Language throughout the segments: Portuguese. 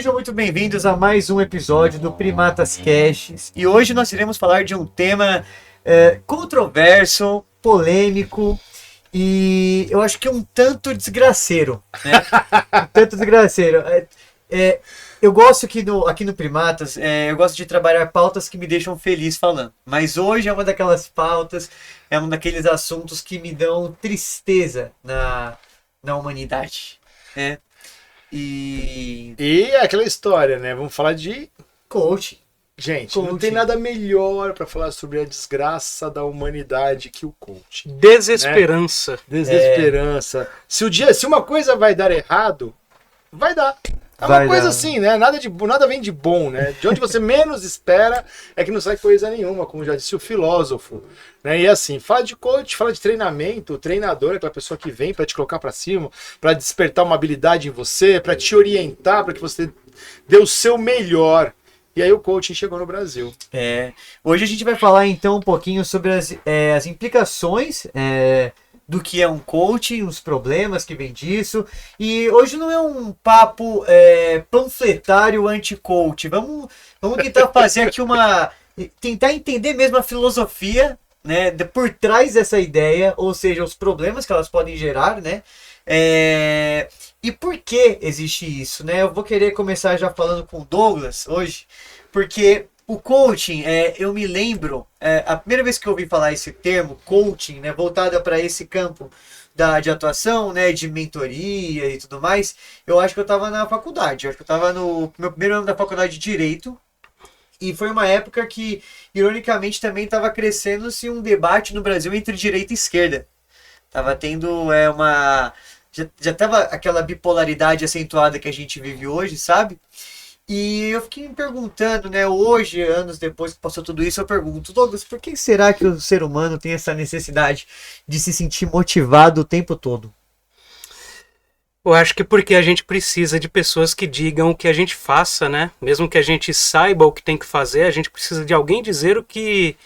Sejam muito bem-vindos a mais um episódio do Primatas Casts. E hoje nós iremos falar de um tema controverso, polêmico e eu acho que um tanto desgraceiro, né? Um tanto desgraceiro. Eu gosto que aqui no Primatas, eu gosto de trabalhar pautas que me deixam feliz falando. Mas hoje é uma daquelas pautas, é um daqueles assuntos que me dão tristeza na humanidade, né? E é aquela história, né? Vamos falar de coaching. Gente, não tem nada melhor para falar sobre a desgraça da humanidade que o coaching. Desesperança. Né? Desesperança. Se uma coisa vai dar errado, vai dar. É uma coisa assim, né? Nada vem de bom, né? De onde você menos espera é que não sai coisa nenhuma, como já disse o filósofo. Né? E assim, fala de coach, fala de treinamento, o treinador é aquela pessoa que vem para te colocar para cima, para despertar uma habilidade em você, para te orientar, para que você dê o seu melhor. E aí o coaching chegou no Brasil. Hoje a gente vai falar então um pouquinho sobre as implicações do que é um coaching, os problemas que vem disso. E hoje não é um papo panfletário anti-coach. Vamos tentar fazer aqui tentar entender mesmo a filosofia, né, por trás dessa ideia, ou seja, os problemas que elas podem gerar, né? E por que existe isso, né? Eu vou querer começar já falando com o Douglas hoje, porque o coaching, eu me lembro, a primeira vez que eu ouvi falar esse termo, coaching, né, voltada para esse campo de atuação, né, de mentoria e tudo mais, eu acho que eu estava na faculdade, eu acho que eu estava no meu primeiro ano da faculdade de Direito, e foi uma época que, ironicamente, também estava crescendo-se um debate no Brasil entre direita e esquerda. Tava tendo já tava aquela bipolaridade acentuada que a gente vive hoje, sabe? E eu fiquei me perguntando, né, hoje, anos depois que passou tudo isso, eu pergunto, Douglas, por que será que o ser humano tem essa necessidade de se sentir motivado o tempo todo? Eu acho que porque a gente precisa de pessoas que digam o que a gente faça, né? Mesmo que a gente saiba o que tem que fazer, a gente precisa de alguém dizer o que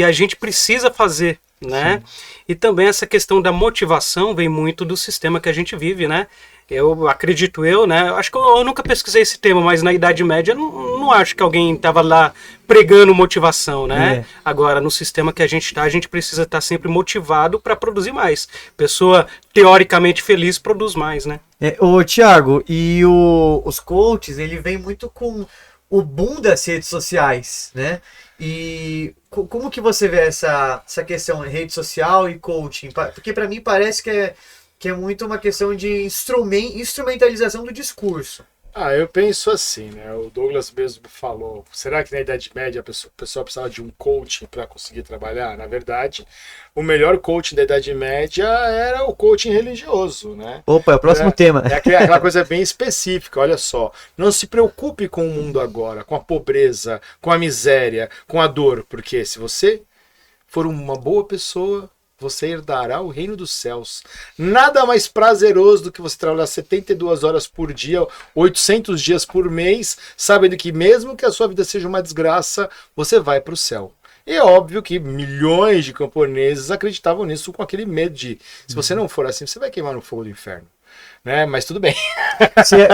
a gente precisa fazer, né? Sim. E também essa questão da motivação vem muito do sistema que a gente vive, né? Eu acredito, né? Acho que eu nunca pesquisei esse tema, mas na Idade Média não acho que alguém estava lá pregando motivação, né? Agora, no sistema que a gente está, a gente precisa estar sempre motivado para produzir mais. Pessoa teoricamente feliz produz mais, né? Ô, Thiago, e os coaches, ele vem muito com o boom das redes sociais, né? E como que você vê essa questão de rede social e coaching? Porque para mim parece que é muito uma questão de instrumentalização do discurso. Eu penso assim, né? O Douglas mesmo falou, será que na Idade Média a pessoa precisava de um coaching para conseguir trabalhar? Na verdade, o melhor coaching da Idade Média era o coaching religioso, né? Opa, é o próximo tema. É aquela coisa bem específica, olha só. Não se preocupe com o mundo agora, com a pobreza, com a miséria, com a dor, porque se você for uma boa pessoa, você herdará o reino dos céus. Nada mais prazeroso do que você trabalhar 72 horas por dia, 800 dias por mês, sabendo que mesmo que a sua vida seja uma desgraça, você vai para o céu. E é óbvio que milhões de camponeses acreditavam nisso com aquele medo de, se você não for assim, você vai queimar no fogo do inferno. Né? Mas tudo bem.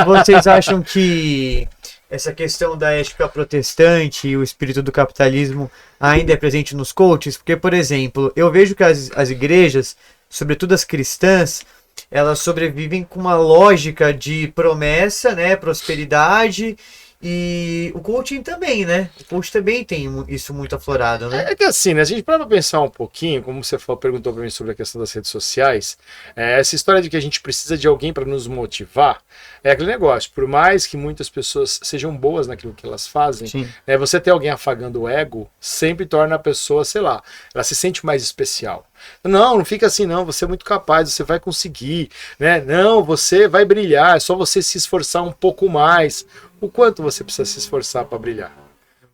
Vocês acham que essa questão da ética protestante e o espírito do capitalismo ainda é presente nos coaches? Porque, por exemplo, eu vejo que as igrejas, sobretudo as cristãs, elas sobrevivem com uma lógica de promessa, né, prosperidade, e o coaching também, né? O coaching também tem isso muito aflorado, né? É que assim, né? A gente para pensar um pouquinho, como você perguntou para mim sobre a questão das redes sociais, essa história de que a gente precisa de alguém para nos motivar, é aquele negócio, por mais que muitas pessoas sejam boas naquilo que elas fazem, você ter alguém afagando o ego sempre torna a pessoa, sei lá, ela se sente mais especial. Não fica assim não, você é muito capaz, você vai conseguir, né? Não, você vai brilhar, é só você se esforçar um pouco mais. O quanto você precisa se esforçar para brilhar?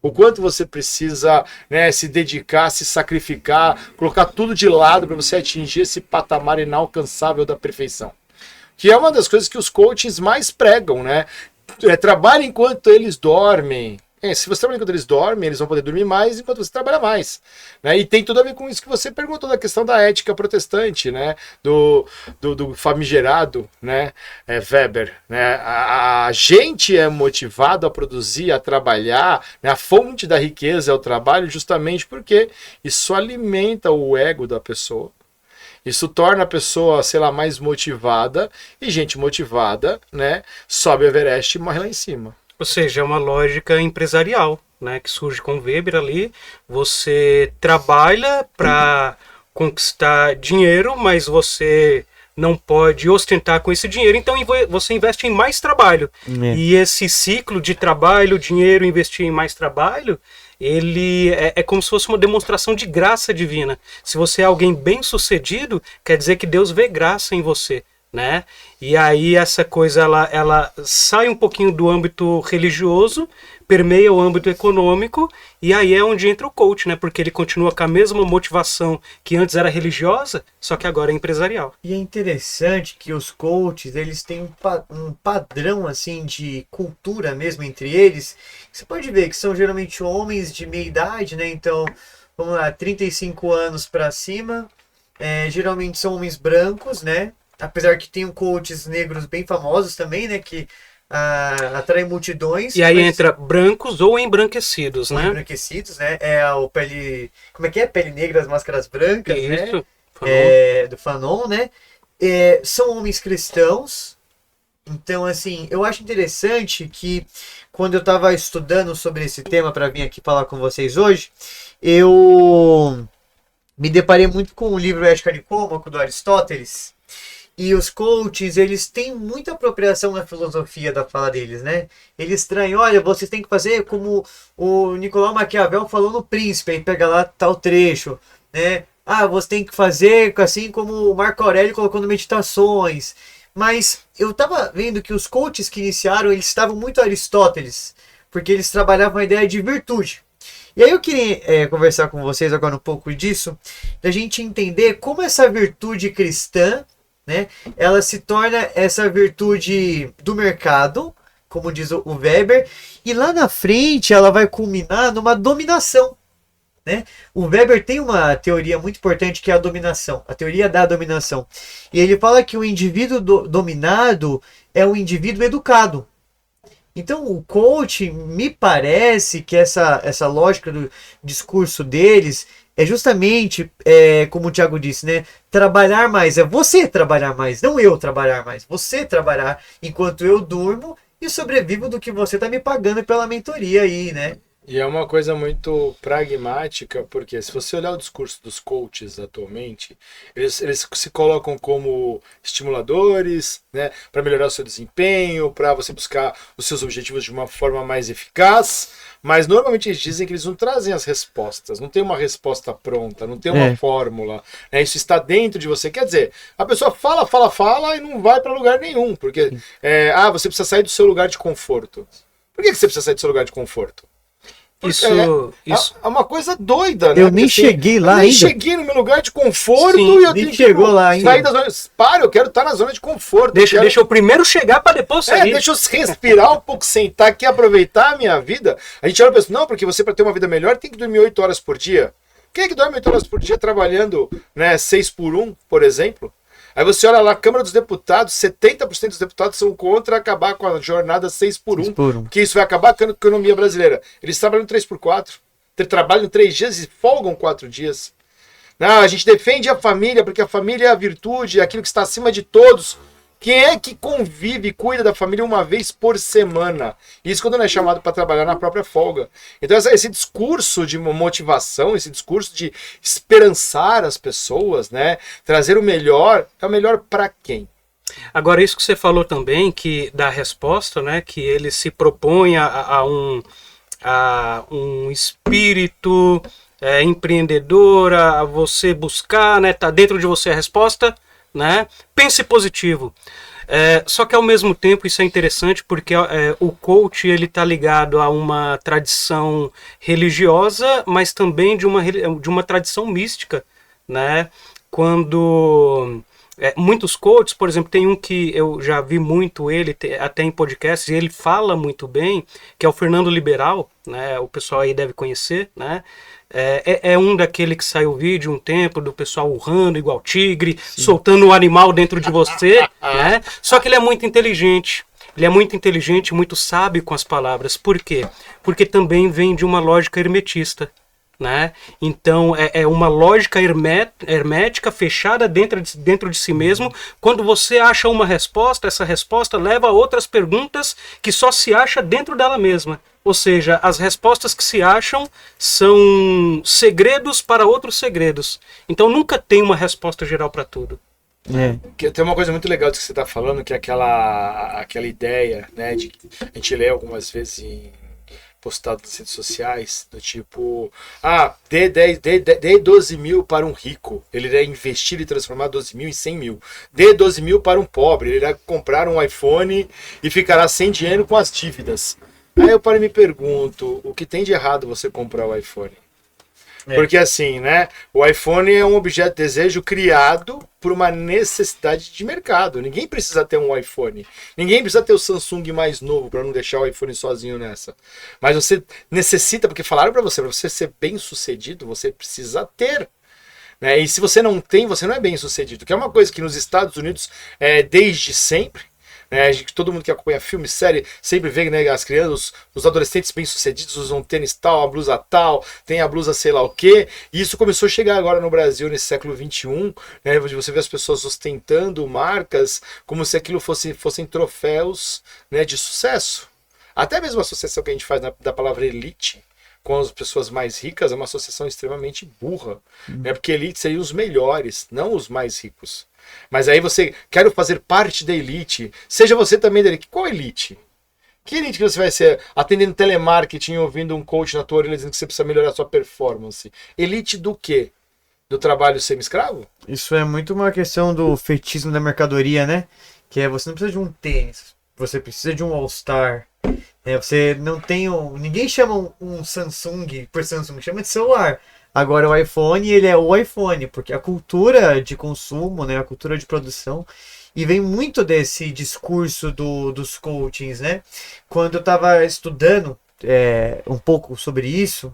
O quanto você precisa, né, se dedicar, se sacrificar, colocar tudo de lado para você atingir esse patamar inalcançável da perfeição? Que é uma das coisas que os coaches mais pregam, né? Trabalha enquanto eles dormem. Se você trabalha enquanto eles dormem, eles vão poder dormir mais enquanto você trabalha mais. Né? E tem tudo a ver com isso que você perguntou da questão da ética protestante, né? Do famigerado, né? Weber. Né? A gente é motivado a produzir, a trabalhar, né? A fonte da riqueza é o trabalho, justamente porque isso alimenta o ego da pessoa. Isso torna a pessoa, sei lá, mais motivada, e gente motivada, né, sobe o Everest e morre lá em cima. Ou seja, é uma lógica empresarial, né, que surge com o Weber ali. Você trabalha para conquistar dinheiro, mas você não pode ostentar com esse dinheiro, então você investe em mais trabalho. E esse ciclo de trabalho, dinheiro, investir em mais trabalho, ele é como se fosse uma demonstração de graça divina. Se você é alguém bem sucedido, quer dizer que Deus vê graça em você, né? E aí essa coisa ela sai um pouquinho do âmbito religioso, permeia o âmbito econômico, e aí é onde entra o coach, né? Porque ele continua com a mesma motivação que antes era religiosa, só que agora é empresarial. E é interessante que os coaches, eles têm um padrão assim de cultura mesmo entre eles. Você pode ver que são geralmente homens de meia idade, né? Então, vamos lá, 35 anos para cima. Geralmente são homens brancos, né? Apesar que tem coaches negros bem famosos também, né? Que atrai multidões. E aí entra brancos ou embranquecidos, ou né? Embranquecidos, né? O pele... Como é que é? Pele negra, as máscaras brancas, Isso, né? Fanon. Do Fanon, né? São homens cristãos. Então, assim, eu acho interessante que quando eu estava estudando sobre esse tema para vir aqui falar com vocês hoje, eu me deparei muito com o livro Ética Nicômaco, do Aristóteles. E os coaches, eles têm muita apropriação na filosofia da fala deles, né? Eles traem, olha, vocês têm que fazer como o Nicolau Maquiavel falou no Príncipe, aí pega lá tal trecho, né? Você tem que fazer assim como o Marco Aurélio colocou no Meditações. Mas eu tava vendo que os coaches que iniciaram, eles estavam muito Aristóteles, porque eles trabalhavam a ideia de virtude. E aí eu queria conversar com vocês agora um pouco disso, da gente entender como essa virtude cristã, né, ela se torna essa virtude do mercado, como diz o Weber, e lá na frente ela vai culminar numa dominação. Né? O Weber tem uma teoria muito importante que é a dominação, a teoria da dominação. E ele fala que o indivíduo dominado é um indivíduo educado. Então o coach, me parece que essa lógica do discurso deles é justamente, como o Thiago disse, né? Trabalhar mais, é você trabalhar mais, não eu trabalhar mais. Você trabalhar enquanto eu durmo e sobrevivo do que você está me pagando pela mentoria aí, né? E é uma coisa muito pragmática, porque se você olhar o discurso dos coaches atualmente, eles se colocam como estimuladores, né, para melhorar o seu desempenho, para você buscar os seus objetivos de uma forma mais eficaz, mas normalmente eles dizem que eles não trazem as respostas, não tem uma resposta pronta, não tem uma fórmula, né, isso está dentro de você. Quer dizer, a pessoa fala e não vai para lugar nenhum, porque você precisa sair do seu lugar de conforto. Por que você precisa sair do seu lugar de conforto? Isso é uma coisa doida, né? Eu nem cheguei lá ainda. Eu nem cheguei no meu lugar de conforto. Sim, e eu tenho chegou que lá ainda. sair da zona. Eu quero estar na zona de conforto. Deixa eu primeiro chegar para depois sair. Deixa eu respirar um pouco, sentar aqui, aproveitar a minha vida. A gente olha e pensa, não, porque você para ter uma vida melhor tem que dormir 8 horas por dia. Quem é que dorme 8 horas por dia trabalhando, né, 6 por 1, por exemplo? Aí você olha lá, a Câmara dos Deputados, 70% dos deputados são contra acabar com a jornada 6 por 1, porque isso vai acabar com a economia brasileira. Eles trabalham 3 por 4, trabalham 3 dias e folgam 4 dias. Não, a gente defende a família, porque a família é a virtude, é aquilo que está acima de todos. Quem é que convive e cuida da família uma vez por semana? Isso quando não é chamado para trabalhar na própria folga. Então esse discurso de motivação, esse discurso de esperançar as pessoas, né, trazer o melhor, é o melhor para quem? Agora, isso que você falou também, que da resposta, né, que ele se propõe a um espírito empreendedor, a você buscar, né, tá dentro de você a resposta, né? Pense positivo. Só que ao mesmo tempo isso é interessante porque o coach ele está ligado a uma tradição religiosa, mas também de uma tradição mística, né? Quando Muitos coaches, por exemplo, tem um que eu já vi muito ele, até em podcasts, e ele fala muito bem, que é o Fernando Liberal, né? O pessoal aí deve conhecer, né? É um daquele que saiu o vídeo um tempo do pessoal urrando igual tigre, soltando um animal dentro de você, né? Só que ele é muito inteligente. Ele é muito inteligente, muito sábio com as palavras. Por quê? Porque também vem de uma lógica hermetista. Né? Então é uma lógica hermética fechada dentro de si mesmo. Quando você acha uma resposta, essa resposta leva a outras perguntas que só se acha dentro dela mesma. Ou seja, as respostas que se acham são segredos para outros segredos. Então nunca tem uma resposta geral para tudo. Tem uma coisa muito legal disso que você está falando, que é aquela ideia, né, de a gente lê algumas vezes postado nas redes sociais, do tipo, dê 12 mil para um rico, ele irá investir e transformar 12 mil em 100 mil. Dê 12 mil para um pobre, ele irá comprar um iPhone e ficará sem dinheiro com as dívidas. Aí eu paro e me pergunto, o que tem de errado você comprar o iPhone? Porque assim, né? O iPhone é um objeto de desejo criado por uma necessidade de mercado. Ninguém precisa ter um iPhone. Ninguém precisa ter o Samsung mais novo para não deixar o iPhone sozinho nessa. Mas você necessita, porque falaram para você ser bem sucedido, você precisa ter. Né? E se você não tem, você não é bem sucedido. Que é uma coisa que nos Estados Unidos desde sempre. Né, todo mundo que acompanha filme, série, sempre vê, né, as crianças, os adolescentes bem-sucedidos usam tênis tal, a blusa tal, tem a blusa sei lá o quê. E isso começou a chegar agora no Brasil, nesse século XXI, né, você vê as pessoas ostentando marcas como se aquilo fossem troféus, né, de sucesso. Até mesmo a associação que a gente faz da palavra elite com as pessoas mais ricas é uma associação extremamente burra, né, porque elite seriam os melhores, não os mais ricos. Mas aí você quer fazer parte da elite. Seja você também da elite. Qual elite? Que elite que você vai ser atendendo telemarketing, ouvindo um coach na tua orelha dizendo que você precisa melhorar a sua performance? Elite do quê? Do trabalho semi-escravo? Isso é muito uma questão do fetichismo da mercadoria, né? Que é você não precisa de um tênis, você precisa de um All-Star. Você não tem ninguém chama um Samsung por Samsung, chama de celular. Agora o iPhone, ele é o iPhone, porque a cultura de consumo, né, a cultura de produção, e vem muito desse discurso dos coachings, né? Quando eu estava estudando um pouco sobre isso,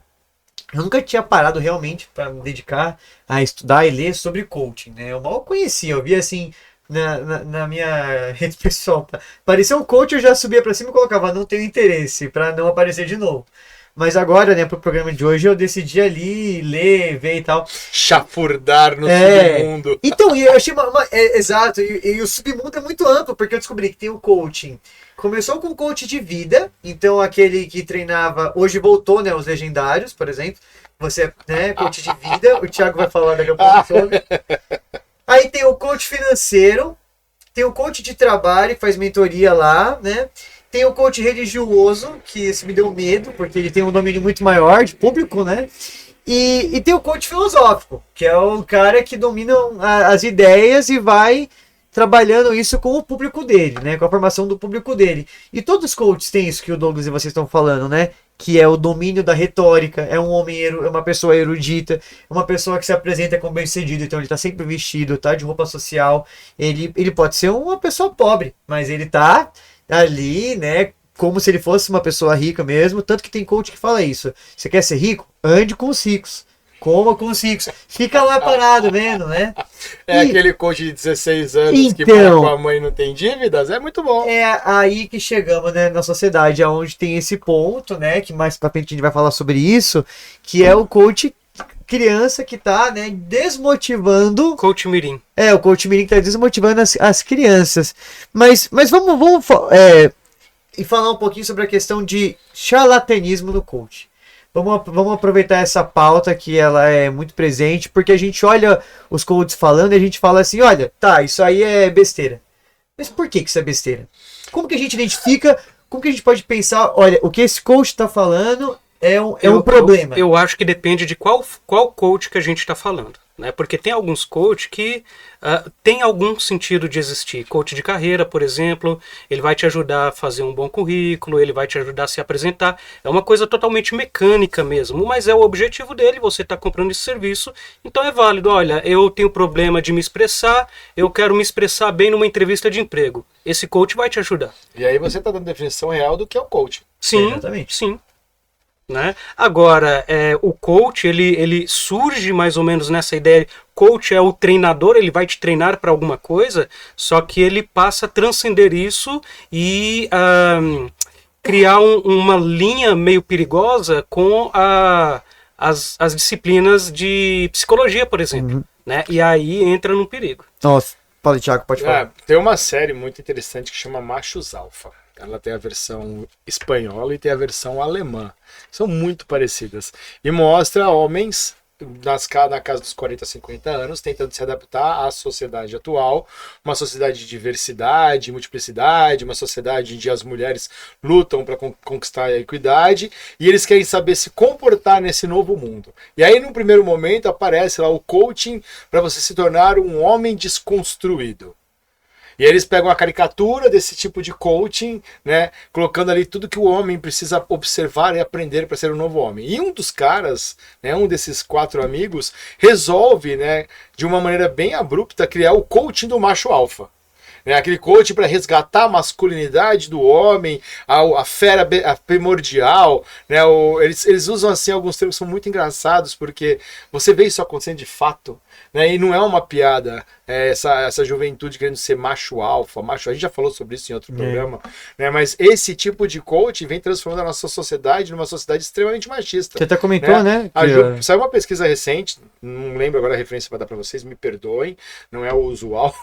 eu nunca tinha parado realmente para me dedicar a estudar e ler sobre coaching, né? Eu mal conhecia, eu via assim na minha rede pessoal, parecia um coach, eu já subia para cima e colocava não tenho interesse, para não aparecer de novo. Mas agora, né, pro programa de hoje, eu decidi ali ler, ver e tal. Chafurdar no submundo. Então, e eu achei exato, e o submundo é muito amplo, porque eu descobri que tem o coaching. Começou com o coach de vida, então aquele que treinava, hoje voltou, né, os legendários, por exemplo. Você, né, coach de vida, o Thiago vai falar daqui a pouco sobre. Aí tem o coach financeiro, tem o coach de trabalho, que faz mentoria lá, né? Tem o coach religioso, que esse me deu medo, porque ele tem um domínio muito maior de público, né? E tem o coach filosófico, que é o cara que domina as ideias e vai trabalhando isso com o público dele, né? Com a formação do público dele. E todos os coaches têm isso que o Douglas e vocês estão falando, né? Que é o domínio da retórica, é um homem, é uma pessoa erudita, é uma pessoa que se apresenta como bem-sucedido, então ele está sempre vestido, tá de roupa social. Ele pode ser uma pessoa pobre, mas ele tá ali, né, como se ele fosse uma pessoa rica mesmo, tanto que tem coach que fala isso. Você quer ser rico? Ande com os ricos. Coma com os ricos. Fica lá parado vendo, né? Aquele coach de 16 anos que mora com a mãe e não tem dívidas, é muito bom. É aí que chegamos, né, na sociedade, onde tem esse ponto, né, que mais pra frente a gente vai falar sobre isso, que é o coach criança que tá, né, desmotivando... Coach Mirim. O coach Mirim que tá desmotivando as crianças. Mas vamos e falar um pouquinho sobre a questão de charlatanismo no coach. Vamos aproveitar essa pauta que ela é muito presente, porque a gente olha os coaches falando e a gente fala assim, olha, tá, isso aí é besteira. Mas por que isso é besteira? Como que a gente identifica, como que a gente pode pensar, olha, o que esse coach está falando é um problema? Eu acho que depende de qual coach que a gente está falando. né? Porque tem alguns coach que tem algum sentido de existir. Coach de carreira, por exemplo, ele vai te ajudar a fazer um bom currículo, ele vai te ajudar a se apresentar. É uma coisa totalmente mecânica mesmo, mas é o objetivo dele, você está comprando esse serviço, então é válido. Olha, eu tenho problema de me expressar, eu quero me expressar bem numa entrevista de emprego. Esse coach vai te ajudar. E aí você está dando definição real do que é o coaching. Sim, Exatamente. sim. Né? Agora, o coach, ele surge mais ou menos nessa ideia. Coach é o treinador, ele vai te treinar para alguma coisa, só que ele passa a transcender isso e criar uma linha meio perigosa com as disciplinas de psicologia, por exemplo. Né? E aí entra num perigo. Nossa, fala, Thiago, pode falar. Tem uma série muito interessante que chama Machos Alfa. Ela tem a versão espanhola e tem a versão alemã. São muito parecidas. E mostra homens na casa dos 40, 50 anos tentando se adaptar à sociedade atual. Uma sociedade de diversidade, multiplicidade, uma sociedade onde as mulheres lutam para conquistar a equidade. E eles querem saber se comportar nesse novo mundo. E aí, no primeiro momento, aparece lá o coaching para você se tornar um homem desconstruído. E aí eles pegam a caricatura desse tipo de coaching, né, colocando ali tudo que o homem precisa observar e aprender para ser um novo homem. E um dos caras, né, um desses 4 amigos, resolve, né, de uma maneira bem abrupta, criar o coaching do macho alfa. Né, aquele coaching para resgatar a masculinidade do homem, a fera primordial. Né, eles usam assim alguns termos que são muito engraçados, porque você vê isso acontecendo de fato. Né, e não é uma piada essa juventude querendo ser macho alfa, macho. A gente já falou sobre isso em outro programa, né, mas esse tipo de coaching vem transformando a nossa sociedade numa sociedade extremamente machista. Você até comentou, né? Saiu uma pesquisa recente, não lembro agora a referência para dar para vocês, me perdoem, não é o usual,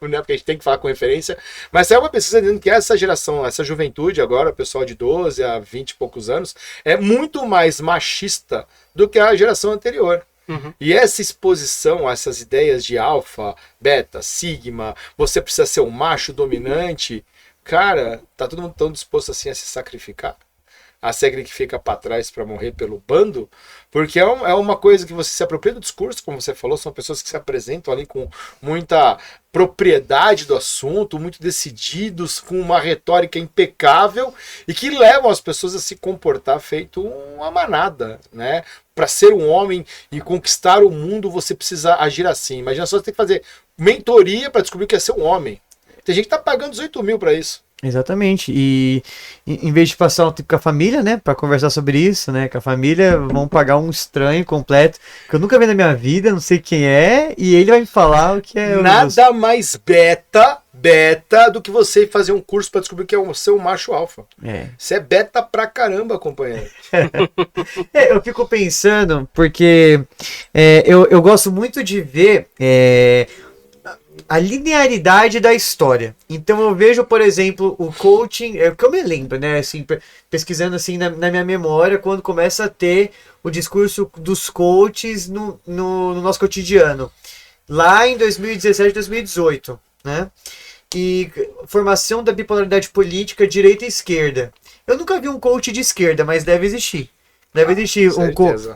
né, porque a gente tem que falar com referência, mas saiu uma pesquisa dizendo que essa geração, essa juventude agora, o pessoal de 12 a 20 e poucos anos, é muito mais machista do que a geração anterior. E essa exposição a essas ideias de alfa, beta, sigma, você precisa ser um macho dominante, cara, tá todo mundo tão disposto assim a se sacrificar? A série que fica para trás para morrer pelo bando, porque é uma coisa que você se apropria do discurso, como você falou, são pessoas que se apresentam ali com muita propriedade do assunto, muito decididos, com uma retórica impecável e que levam as pessoas a se comportar feito uma manada, né? Para ser um homem e conquistar o mundo, você precisa agir assim. Imagina só, você tem que fazer mentoria para descobrir o que é ser um homem. Tem gente que tá pagando 18 mil para isso. Exatamente. E em vez de passar um tempo com a família, né, para conversar sobre isso, né, com a família, vão pagar um estranho completo que eu nunca vi na minha vida, não sei quem é, e ele vai me falar o que é. Nada mais beta do que você fazer um curso para descobrir que é o seu macho alfa. Você é beta pra caramba, companheiro. Eu fico pensando, porque eu gosto muito de ver a linearidade da história. Então eu vejo, por exemplo, o coaching, é o que eu me lembro, né, assim, pesquisando assim na minha memória, quando começa a ter o discurso dos coaches no nosso cotidiano, lá em 2017, 2018, né, e formação da bipolaridade política, direita e esquerda. Eu nunca vi um coach de esquerda, mas deve existir. Deve existir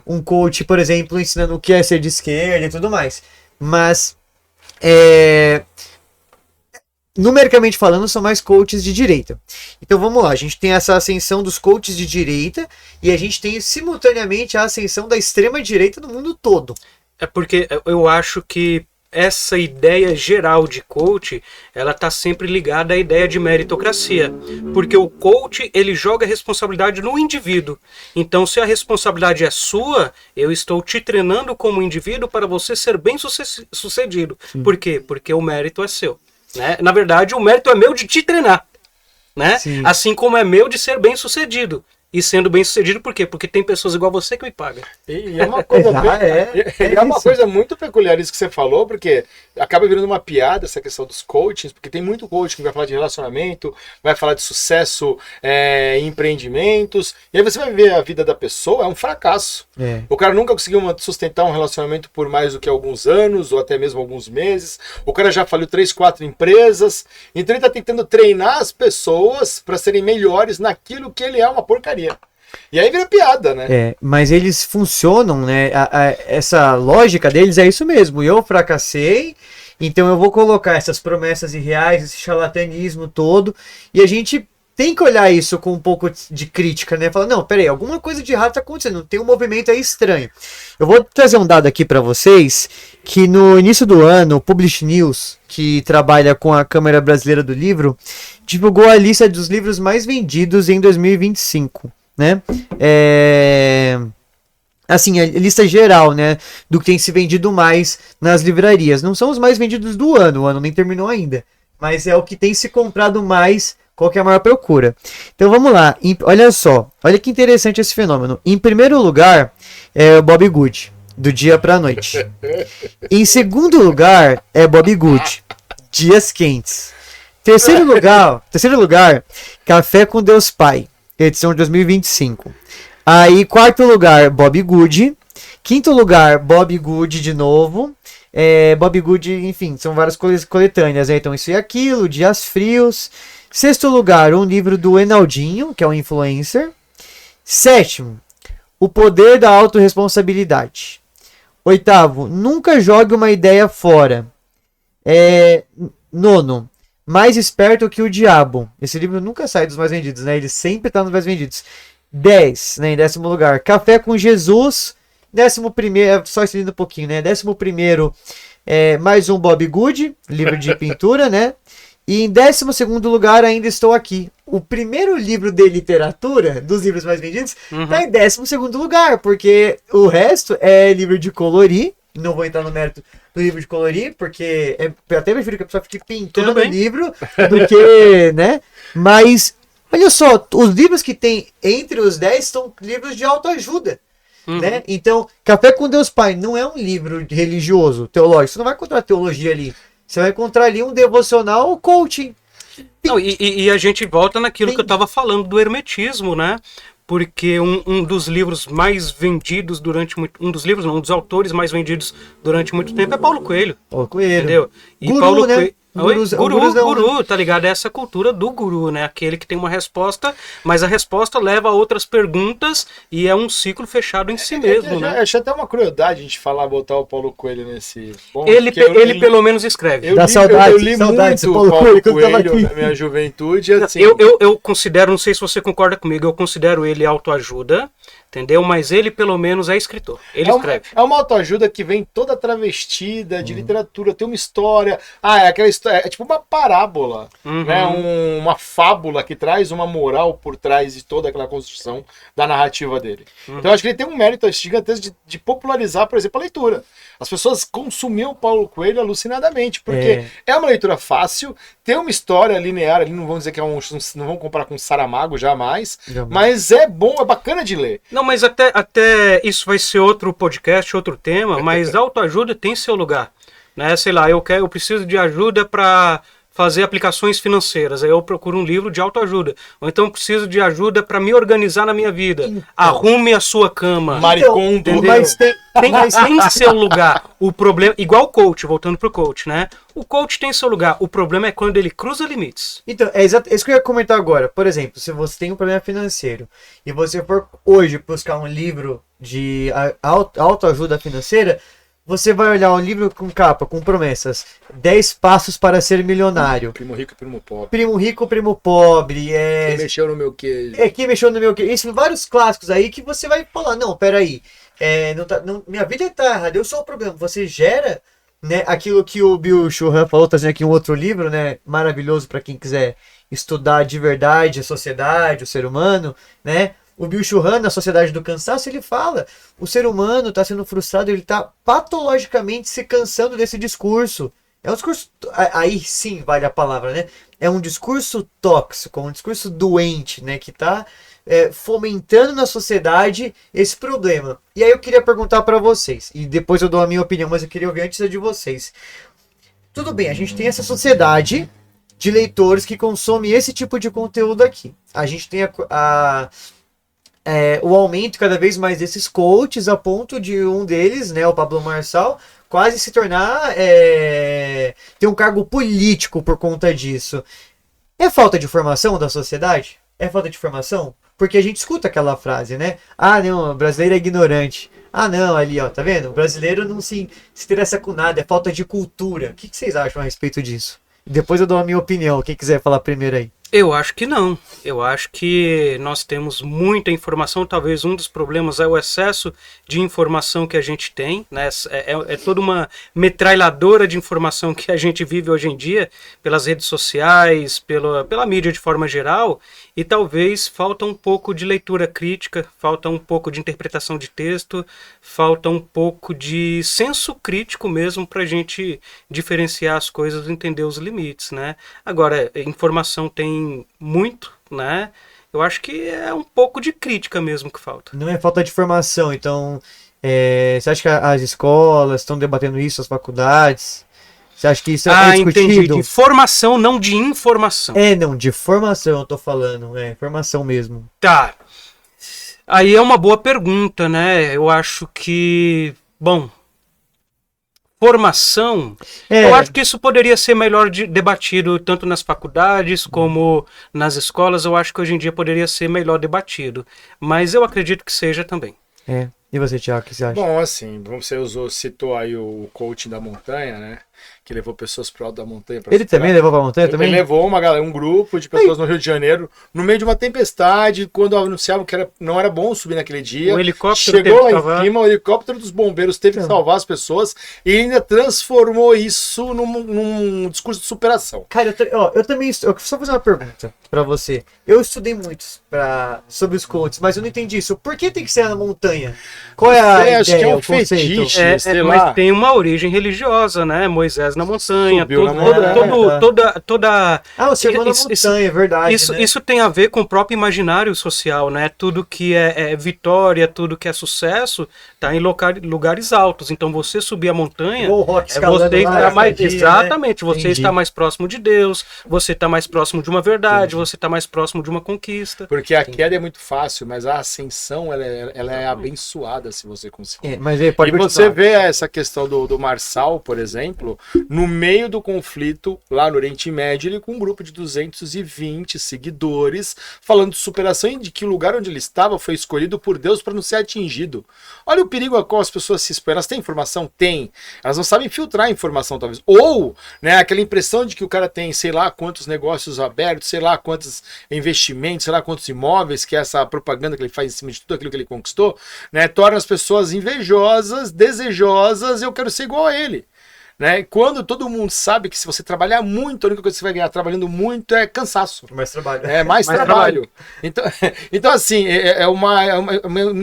um coach, por exemplo, ensinando o que é ser de esquerda e tudo mais. Mas numericamente falando, são mais coaches de direita. Então vamos lá, a gente tem essa ascensão dos coaches de direita e a gente tem simultaneamente a ascensão da extrema direita no mundo todo. É porque eu acho que essa ideia geral de coach, ela está sempre ligada à ideia de meritocracia, porque o coach, ele joga a responsabilidade no indivíduo. Então, se a responsabilidade é sua, eu estou te treinando como indivíduo para você ser bem sucedido. Sim. Por quê? Porque o mérito é seu, né? Na verdade, o mérito é meu de te treinar, né? Assim como é meu de ser bem sucedido. E sendo bem sucedido, por quê? Porque tem pessoas igual você que me pagam. E é uma coisa, uma coisa muito peculiar isso que você falou, porque acaba virando uma piada essa questão dos coachings, porque tem muito coaching que vai falar de relacionamento, vai falar de sucesso em empreendimentos, e aí você vai ver a vida da pessoa, é um fracasso. O cara nunca conseguiu sustentar um relacionamento por mais do que alguns anos, ou até mesmo alguns meses, o cara já faliu 3, 4 empresas, então ele está tentando treinar as pessoas para serem melhores naquilo que ele é uma porcaria. E aí vira piada, né? Mas eles funcionam, né? Essa lógica deles é isso mesmo. Eu fracassei, então eu vou colocar essas promessas irreais, esse charlatanismo todo, e a gente tem que olhar isso com um pouco de crítica, né? Falar, não, peraí, alguma coisa de errado tá acontecendo, tem um movimento aí estranho. Eu vou trazer um dado aqui para vocês, que no início do ano, o Publish News, que trabalha com a Câmara Brasileira do Livro, divulgou a lista dos livros mais vendidos em 2025, né? Assim, a lista geral, né, do que tem se vendido mais nas livrarias. Não são os mais vendidos do ano, o ano nem terminou ainda, mas é o que tem se comprado mais. Qual que é a maior procura? Então vamos lá, olha só, olha que interessante esse fenômeno. Em primeiro lugar é o Bob Good, do dia para a noite. Em segundo lugar é Bob Good, Dias Quentes. Terceiro lugar, Café com Deus Pai, edição de 2025. Aí quarto lugar, Bob Good. Quinto lugar, Bob Good de novo. Bob Good, enfim, são várias coisas coletâneas, né? Então isso e aquilo, Dias Frios. Sexto lugar, um livro do Enaldinho, que é um influencer. Sétimo, O Poder da Autorresponsabilidade. Oitavo, Nunca Jogue uma Ideia Fora. Nono, Mais Esperto que o Diabo. Esse livro nunca sai dos mais vendidos, né? Ele sempre está nos mais vendidos. 10, né? Em décimo lugar, Café com Jesus. 11º, só estendendo um pouquinho, né? 11º, mais um Bob Good, livro de pintura, né? E em 12º lugar, Ainda Estou Aqui. O primeiro livro de literatura, dos livros mais vendidos, está em 12º lugar, porque o resto é livro de colorir. Não vou entrar no mérito do livro de colorir, porque eu até prefiro que a pessoa fique pintando o livro do que, né? Mas, olha só, os livros que tem entre os 10 são livros de autoajuda. Né? Então, Café com Deus Pai não é um livro religioso, teológico. Você não vai encontrar teologia ali. Você vai encontrar ali um devocional ou coaching. Não, e a gente volta naquilo que eu estava falando do hermetismo, né? Porque um dos livros mais vendidos durante muito... Um dos autores mais vendidos durante muito tempo é Paulo Coelho. Paulo Coelho. Entendeu? E Guru, Paulo né? Coelho... Guru, tá ligado? É essa cultura do guru, né? Aquele que tem uma resposta, mas a resposta leva a outras perguntas e é um ciclo fechado em si mesmo, né? Acho até uma crueldade a gente botar o Paulo Coelho nesse... Bom, ele pelo menos escreve. Eu li muito Paulo Coelho na minha juventude. Assim... Eu considero, não sei se você concorda comigo, eu considero ele autoajuda, entendeu? Mas ele pelo menos é escritor. Ele escreve. É uma autoajuda que vem toda travestida de literatura, tem uma história. É aquela história, é tipo uma parábola, né? Uma fábula que traz uma moral por trás de toda aquela construção da narrativa dele. Então eu acho que ele tem um mérito gigantesco de popularizar, por exemplo, a leitura. As pessoas consumiam Paulo Coelho alucinadamente, porque é uma leitura fácil, tem uma história linear ali, não vão dizer que não vão comparar com Saramago jamais, mas é bom, é bacana de ler. Não, mas até isso vai ser outro podcast, outro tema, mas a autoajuda tem seu lugar, né? Sei lá, eu preciso de ajuda para fazer aplicações financeiras, aí eu procuro um livro de autoajuda. Ou então eu preciso de ajuda para me organizar na minha vida. Então, arrume a sua cama. Maricondo. Mas tem seu lugar. O problema, igual o coach, voltando pro coach, né? O coach tem seu lugar. O problema é quando ele cruza limites. Então, é isso que eu ia comentar agora. Por exemplo, se você tem um problema financeiro e você for hoje buscar um livro de autoajuda financeira, você vai olhar um livro com capa, com promessas. 10 passos para ser milionário. Primo rico e primo pobre. Primo rico, primo pobre. Quem mexeu no meu queijo. Quem mexeu no meu queijo. Isso, vários clássicos aí que você vai falar, não, peraí. Minha vida tá errada, eu sou o problema. Você gera, né, aquilo que o Bill Churran falou, trazendo aqui um outro livro, né, maravilhoso para quem quiser estudar de verdade a sociedade, o ser humano, né? O Bill Churran, na Sociedade do Cansaço, ele fala, o ser humano está sendo frustrado, ele está patologicamente se cansando desse discurso. É um discurso, aí sim vale a palavra, né? É um discurso tóxico, um discurso doente, né? Que está fomentando na sociedade esse problema. E aí eu queria perguntar para vocês, e depois eu dou a minha opinião, mas eu queria ouvir antes a de vocês. Tudo bem, a gente tem essa sociedade de leitores que consomem esse tipo de conteúdo aqui. A gente tem o aumento cada vez mais desses coaches, a ponto de um deles, né, o Pablo Marçal, quase se tornar ter um cargo político por conta disso. É falta de formação da sociedade? É falta de formação? porque a gente escuta aquela frase, né? Ah, não, o brasileiro é ignorante. Ah, não, ali, ó, tá vendo? O brasileiro não se interessa com nada, é falta de cultura. O que vocês acham a respeito disso? Depois eu dou a minha opinião, quem quiser falar primeiro aí. Eu acho que não. Eu acho que nós temos muita informação. Talvez um dos problemas é o excesso de informação que a gente tem, né? É toda uma metralhadora de informação que a gente vive hoje em dia, pelas redes sociais, pela mídia de forma geral, e talvez falta um pouco de leitura crítica, falta um pouco de interpretação de texto, falta um pouco de senso crítico mesmo para a gente diferenciar as coisas e entender os limites, né? Agora, informação tem muito, né? Eu acho que é um pouco de crítica mesmo que falta. Não é falta de formação, então você acha que as escolas estão debatendo isso, as faculdades? Você acha que isso é discutido? Entendi. De formação, não de informação. Não, de formação eu tô falando, formação mesmo. Tá. Aí é uma boa pergunta, né? Eu acho que, bom, formação, eu acho que isso poderia ser melhor debatido tanto nas faculdades como nas escolas. Eu acho que hoje em dia poderia ser melhor debatido, mas eu acredito que seja também. E você, Thiago, o que você acha? Bom, assim, você citou aí o coaching da montanha, né? Que levou pessoas pro alto da montanha. Ele também levou pra montanha? Ele levou um grupo de pessoas no Rio de Janeiro, no meio de uma tempestade, quando anunciavam que não era bom subir naquele dia. O helicóptero chegou lá em cima, o helicóptero dos bombeiros teve que salvar as pessoas e ainda transformou isso num discurso de superação. Cara, eu também. Eu só fazer uma pergunta pra você. Eu estudei muito sobre os coaches, mas eu não entendi isso. Por que tem que ser na montanha? Qual é a ideia, acho que é um conceito? fetiche, mas tem uma origem religiosa, né? Moisés na montanha, toda o sermão da montanha, é verdade. Isso tem a ver com o próprio imaginário social, né? Tudo que é vitória, tudo que é sucesso, tá em lugares altos. Então você subir a montanha, você está mais exatamente, né? Você está mais próximo de Deus, você está mais próximo de uma verdade, você está mais próximo de uma conquista. Porque a queda é muito fácil, mas a ascensão ela é abençoada se você conseguir. Mas ele pode você vê essa questão do Marçal, por exemplo, no meio do conflito, lá no Oriente Médio, ele com um grupo de 220 seguidores, falando de superação e de que o lugar onde ele estava foi escolhido por Deus para não ser atingido. Olha o perigo a qual as pessoas se expõem. Elas têm informação? Tem. Elas não sabem filtrar a informação, talvez. Ou, né, aquela impressão de que o cara tem, sei lá, quantos negócios abertos, sei lá, quantos investimentos, sei lá, quantos imóveis, que é essa propaganda que ele faz em cima de tudo aquilo que ele conquistou, né, torna as pessoas invejosas, desejosas, eu quero ser igual a ele. Né? Quando todo mundo sabe que se você trabalhar muito, a única coisa que você vai ganhar trabalhando muito é cansaço. Mais trabalho. É mais trabalho. Então assim, é uma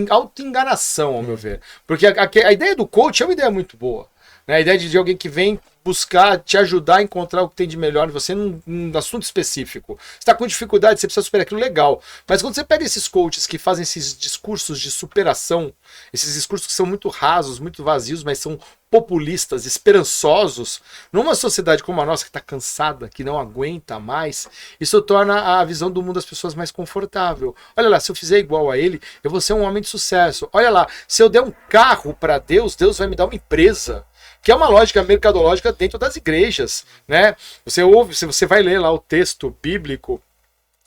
auto-enganação, ao meu ver. Porque a ideia do coach é uma ideia muito boa. Né? A ideia de alguém que vem buscar te ajudar a encontrar o que tem de melhor em você num assunto específico. Você está com dificuldade, você precisa superar aquilo, legal. Mas quando você pega esses coaches que fazem esses discursos de superação, esses discursos que são muito rasos, muito vazios, mas são populistas, esperançosos, numa sociedade como a nossa que está cansada, que não aguenta mais, isso torna a visão do mundo das pessoas mais confortável. Olha lá, se eu fizer igual a ele, eu vou ser um homem de sucesso. Olha lá, se eu der um carro para Deus, Deus vai me dar uma empresa. Que é uma lógica mercadológica dentro das igrejas, né? Você ouve, se você vai ler lá o texto bíblico,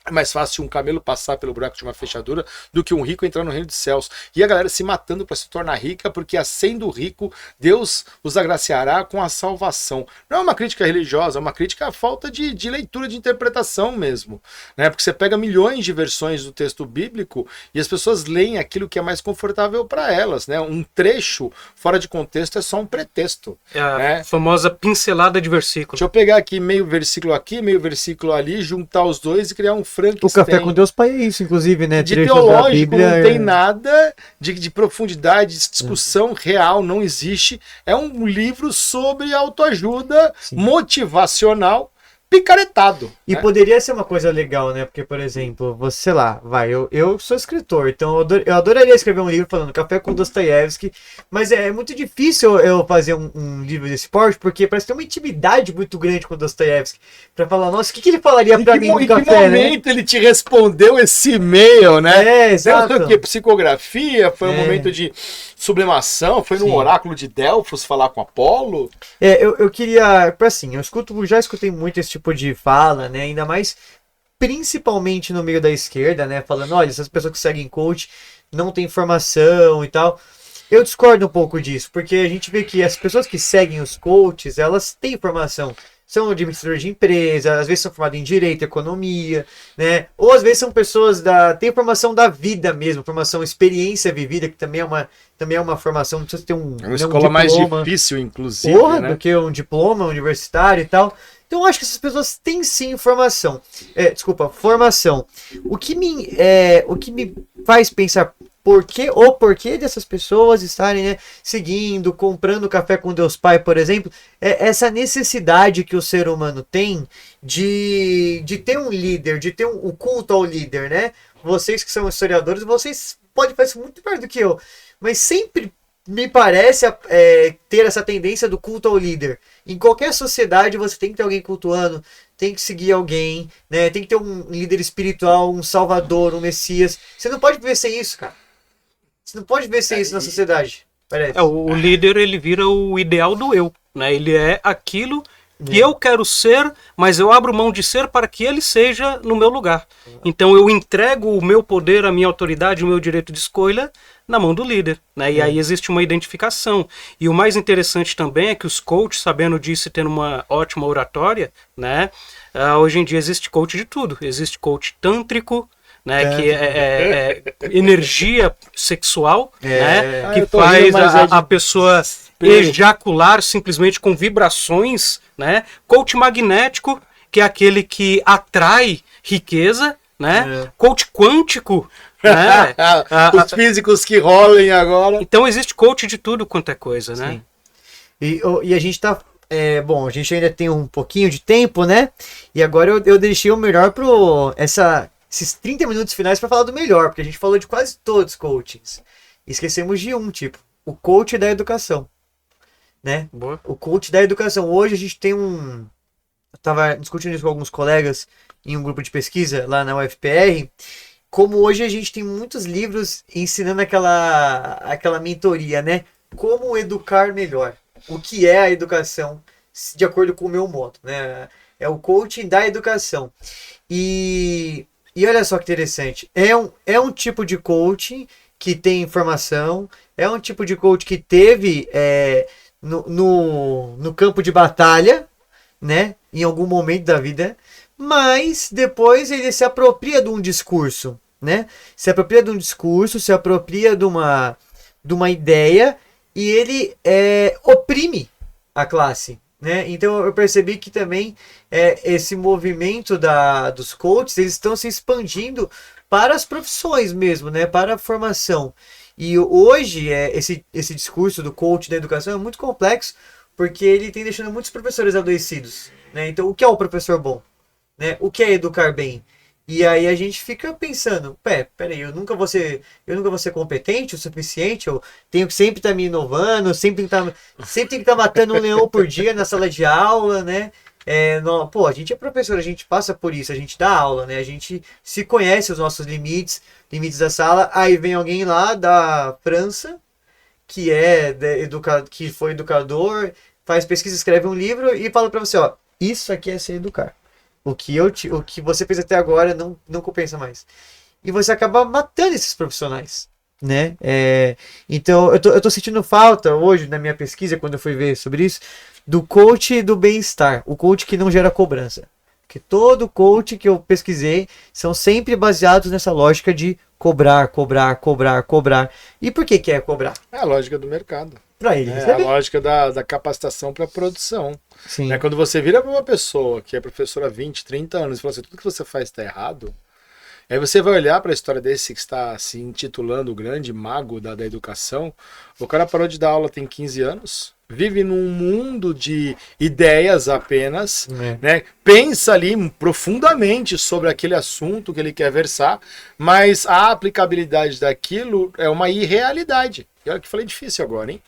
é mais fácil um camelo passar pelo buraco de uma fechadura do que um rico entrar no reino dos céus. E a galera se matando para se tornar rica, porque sendo rico, Deus os agraciará com a salvação. Não é uma crítica religiosa, é uma crítica à falta de leitura, de interpretação mesmo. Né? Porque você pega milhões de versões do texto bíblico e as pessoas leem aquilo que é mais confortável para elas. Né? Um trecho fora de contexto é só um pretexto. É a famosa pincelada de versículo. Deixa eu pegar aqui, meio versículo aqui, meio versículo ali, juntar os dois e criar um O Café com Deus pai é isso, inclusive, né? De teológico não tem nada, de profundidade, de discussão real não existe. É um livro sobre autoajuda motivacional picaretado. E poderia ser uma coisa legal, né? Porque, por exemplo, você, sei lá, eu sou escritor, então eu adoraria escrever um livro falando Café com Dostoiévski, mas é muito difícil eu fazer um livro desse porte, porque parece ter uma intimidade muito grande com Dostoiévski, pra falar, nossa, o que ele falaria pra mim no café, né? Em que momento ele te respondeu esse e-mail, né? Exato. Foi o quê? Psicografia? Foi um momento de sublimação? Foi no oráculo de Delfos falar com Apolo? Eu queria, assim, já escutei muito esse tipo de fala, né? Ainda mais principalmente no meio da esquerda, né? Falando, olha, essas pessoas que seguem coach não têm formação e tal. Eu discordo um pouco disso, porque a gente vê que as pessoas que seguem os coaches, elas têm formação. São administradores de empresa, às vezes são formados em direito, economia, né? Ou às vezes são pessoas têm formação da vida mesmo, formação experiência vivida, que também é uma formação, não precisa ter É uma escola mais difícil, inclusive, né? do que um diploma universitário e tal. Então eu acho que essas pessoas têm sim formação. Formação. O que me faz pensar porquê dessas pessoas estarem, né, seguindo, comprando café com Deus Pai, por exemplo, é essa necessidade que o ser humano tem de ter um líder, de ter um culto ao líder, né? Vocês que são historiadores, vocês podem fazer isso muito melhor do que eu, mas sempre me parece ter essa tendência do culto ao líder. Em qualquer sociedade você tem que ter alguém cultuando, tem que seguir alguém, né? Tem que ter um líder espiritual, um salvador, um messias. Você não pode viver sem isso, cara. Você não pode ver sem isso na sociedade, parece. O líder, ele vira o ideal do eu, né? Ele é aquilo que eu quero ser, mas eu abro mão de ser para que ele seja no meu lugar. Então eu entrego o meu poder, a minha autoridade, o meu direito de escolha na mão do líder, né? E aí existe uma identificação. E o mais interessante também é que os coaches, sabendo disso e tendo uma ótima oratória, né? Hoje em dia existe coach de tudo. Existe coach tântrico, né, que é energia sexual, né, que faz a pessoa ejacular simplesmente com vibrações, né? Coach magnético, que é aquele que atrai riqueza, né? Coach quântico, né? Os físicos que rolem agora. Então existe coach de tudo quanto é coisa, né? Sim. E a gente tá... a gente ainda tem um pouquinho de tempo, né? E agora eu deixei o melhor esses 30 minutos finais para falar do melhor, porque a gente falou de quase todos os coachings. Esquecemos de um tipo, o coach da educação, né? Boa. O coach da educação. Hoje a gente tem eu tava discutindo isso com alguns colegas em um grupo de pesquisa lá na UFPR, como hoje a gente tem muitos livros ensinando aquela mentoria, né? Como educar melhor. O que é a educação de acordo com o meu modo, né? É o coaching da educação. E olha só que interessante, é um tipo de coaching que tem informação, é um tipo de coach que teve no campo de batalha, né, em algum momento da vida, mas depois ele se apropria de um discurso, né, se apropria de uma ideia e ele oprime a classe. Né? Então eu percebi que também esse movimento dos coaches, eles estão se expandindo para as profissões mesmo, né? Para a formação. E hoje esse discurso do coach da educação é muito complexo, porque ele tem deixando muitos professores adoecidos. Né? Então o que é o professor bom? Né? O que é educar bem? E aí a gente fica pensando, peraí, eu nunca vou ser competente o suficiente, eu tenho que sempre estar me inovando, sempre tem que estar matando um leão por dia na sala de aula, né? A gente é professor, a gente passa por isso, a gente dá aula, né? A gente se conhece os nossos limites da sala, aí vem alguém lá da França, que que foi educador, faz pesquisa, escreve um livro e fala pra você, ó, isso aqui é ser educar. O que você fez até agora não compensa mais. E você acaba matando esses profissionais, né? Então, eu tô sentindo falta hoje, na minha pesquisa, quando eu fui ver sobre isso, do coach do bem-estar. O coach que não gera cobrança. Porque todo coach que eu pesquisei são sempre baseados nessa lógica de cobrar. E por que é cobrar? É a lógica do mercado. Para ele. É a lógica da capacitação para produção. Sim. Quando você vira para uma pessoa que é professora há 20, 30 anos e fala assim, tudo que você faz está errado, aí você vai olhar para a história desse que está se intitulando o grande mago da educação, o cara parou de dar aula tem 15 anos, vive num mundo de ideias apenas, né? Pensa ali profundamente sobre aquele assunto que ele quer versar, mas a aplicabilidade daquilo é uma irrealidade. Olha que falei difícil agora, hein?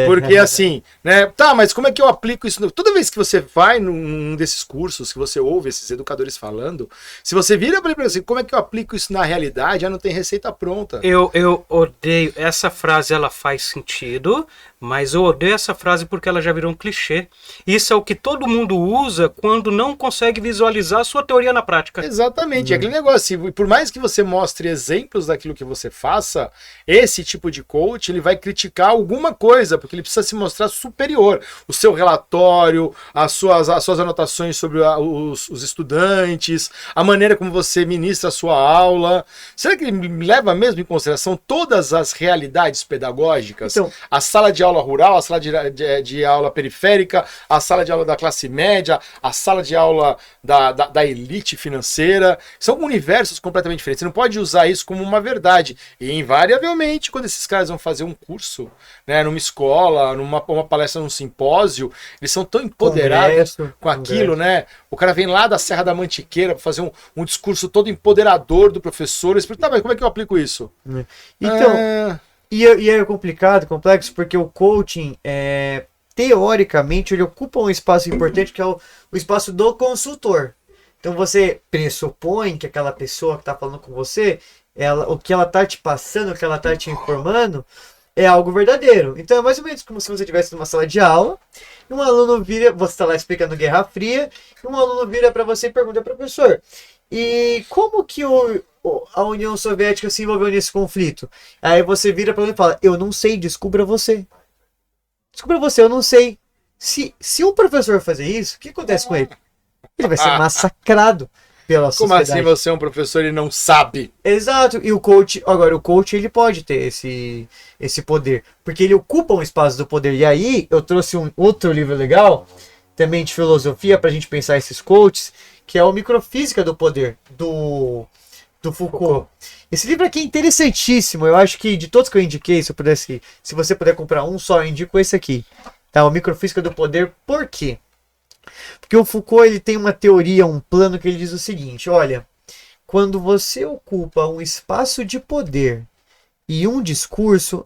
Porque assim, né? Tá, mas como é que eu aplico isso? Toda vez que você vai num desses cursos, que você ouve esses educadores falando, se você vira para ele assim, como é que eu aplico isso na realidade? Já não tem receita pronta. Eu odeio essa frase, ela faz sentido, Mas eu odeio essa frase porque ela já virou um clichê. Isso é o que todo mundo usa quando não consegue visualizar a sua teoria na prática. Exatamente, é aquele negócio, por mais que você mostre exemplos daquilo que você faça, esse tipo de coach, ele vai criticar alguma coisa, porque ele precisa se mostrar superior. O seu relatório, as suas anotações sobre os estudantes, a maneira como você ministra a sua aula. Será que ele leva mesmo em consideração todas as realidades pedagógicas? Então, a sala de aula rural, a sala de aula periférica, a sala de aula da classe média, a sala de aula da elite financeira. São universos completamente diferentes. Você não pode usar isso como uma verdade. E, invariavelmente, quando esses caras vão fazer um curso, né, numa escola, uma palestra num simpósio, eles são tão empoderados com aquilo, né? O cara vem lá da Serra da Mantiqueira para fazer um discurso todo empoderador do professor. Eles perguntam, tá, mas como é que eu aplico isso? Então, e é complicado, complexo, porque o coaching, teoricamente, ele ocupa um espaço importante que é o espaço do consultor. Então você pressupõe que aquela pessoa que está falando com você, o que ela está te passando, o que ela está te informando, é algo verdadeiro. Então é mais ou menos como se você estivesse numa sala de aula, e um aluno vira, você está lá explicando Guerra Fria, e um aluno vira para você e pergunta, professor, e como que a União Soviética se envolveu nesse conflito? Aí você vira para ele e fala, eu não sei, descubra você. Descubra você, eu não sei. Se um professor fazer isso, o que acontece com ele? Ele vai ser massacrado pela sociedade. Como assim você é um professor e não sabe? Exato, e o coach ele pode ter esse poder, porque ele ocupa um espaço do poder. E aí eu trouxe um outro livro legal, também de filosofia, pra gente pensar esses coaches, que é o Microfísica do Poder, do Foucault. Esse livro aqui é interessantíssimo. Eu acho que de todos que eu indiquei, se você puder comprar um só, eu indico esse aqui. Tá? O Microfísica do Poder. Por quê? Porque o Foucault ele tem uma teoria, um plano que ele diz o seguinte: olha, quando você ocupa um espaço de poder e um discurso,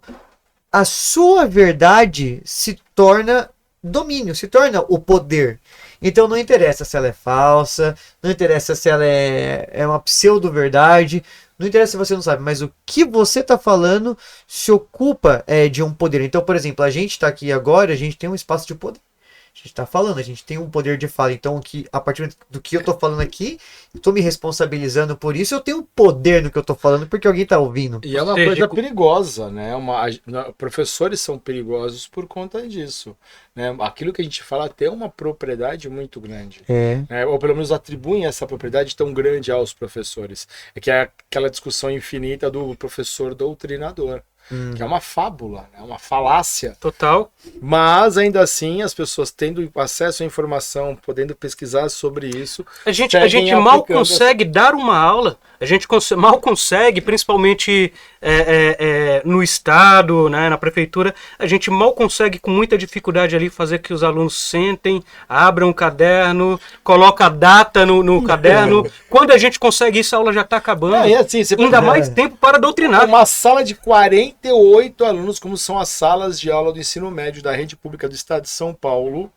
a sua verdade se torna domínio, se torna o poder. Então não interessa se ela é falsa, não interessa se ela é uma pseudo-verdade, não interessa se você não sabe, mas o que você está falando se ocupa de um poder. Então, por exemplo, a gente está aqui agora, a gente tem um espaço de poder. A gente está falando, a gente tem um poder de fala. Então, a partir do que eu estou falando aqui, eu estou me responsabilizando por isso, eu tenho poder no que eu estou falando, porque alguém está ouvindo. E é uma coisa perigosa, né? Professores são perigosos por conta disso. Né? Aquilo que a gente fala tem uma propriedade muito grande. Né? Ou pelo menos atribuem essa propriedade tão grande aos professores. É que é aquela discussão infinita do professor doutrinador. Que é uma fábula, né? Uma falácia. Total. Mas, ainda assim, as pessoas tendo acesso à informação, podendo pesquisar sobre isso... A gente mal consegue dar uma aula, a gente mal consegue, principalmente no Estado, né, na prefeitura, a gente mal consegue, com muita dificuldade ali, fazer que os alunos sentem, abram um caderno, coloca a data no caderno. Quando a gente consegue isso, a aula já está acabando. Assim, ainda mais tempo para doutrinar. Uma sala de 48 alunos, como são as salas de aula do ensino médio da rede pública do estado de São Paulo,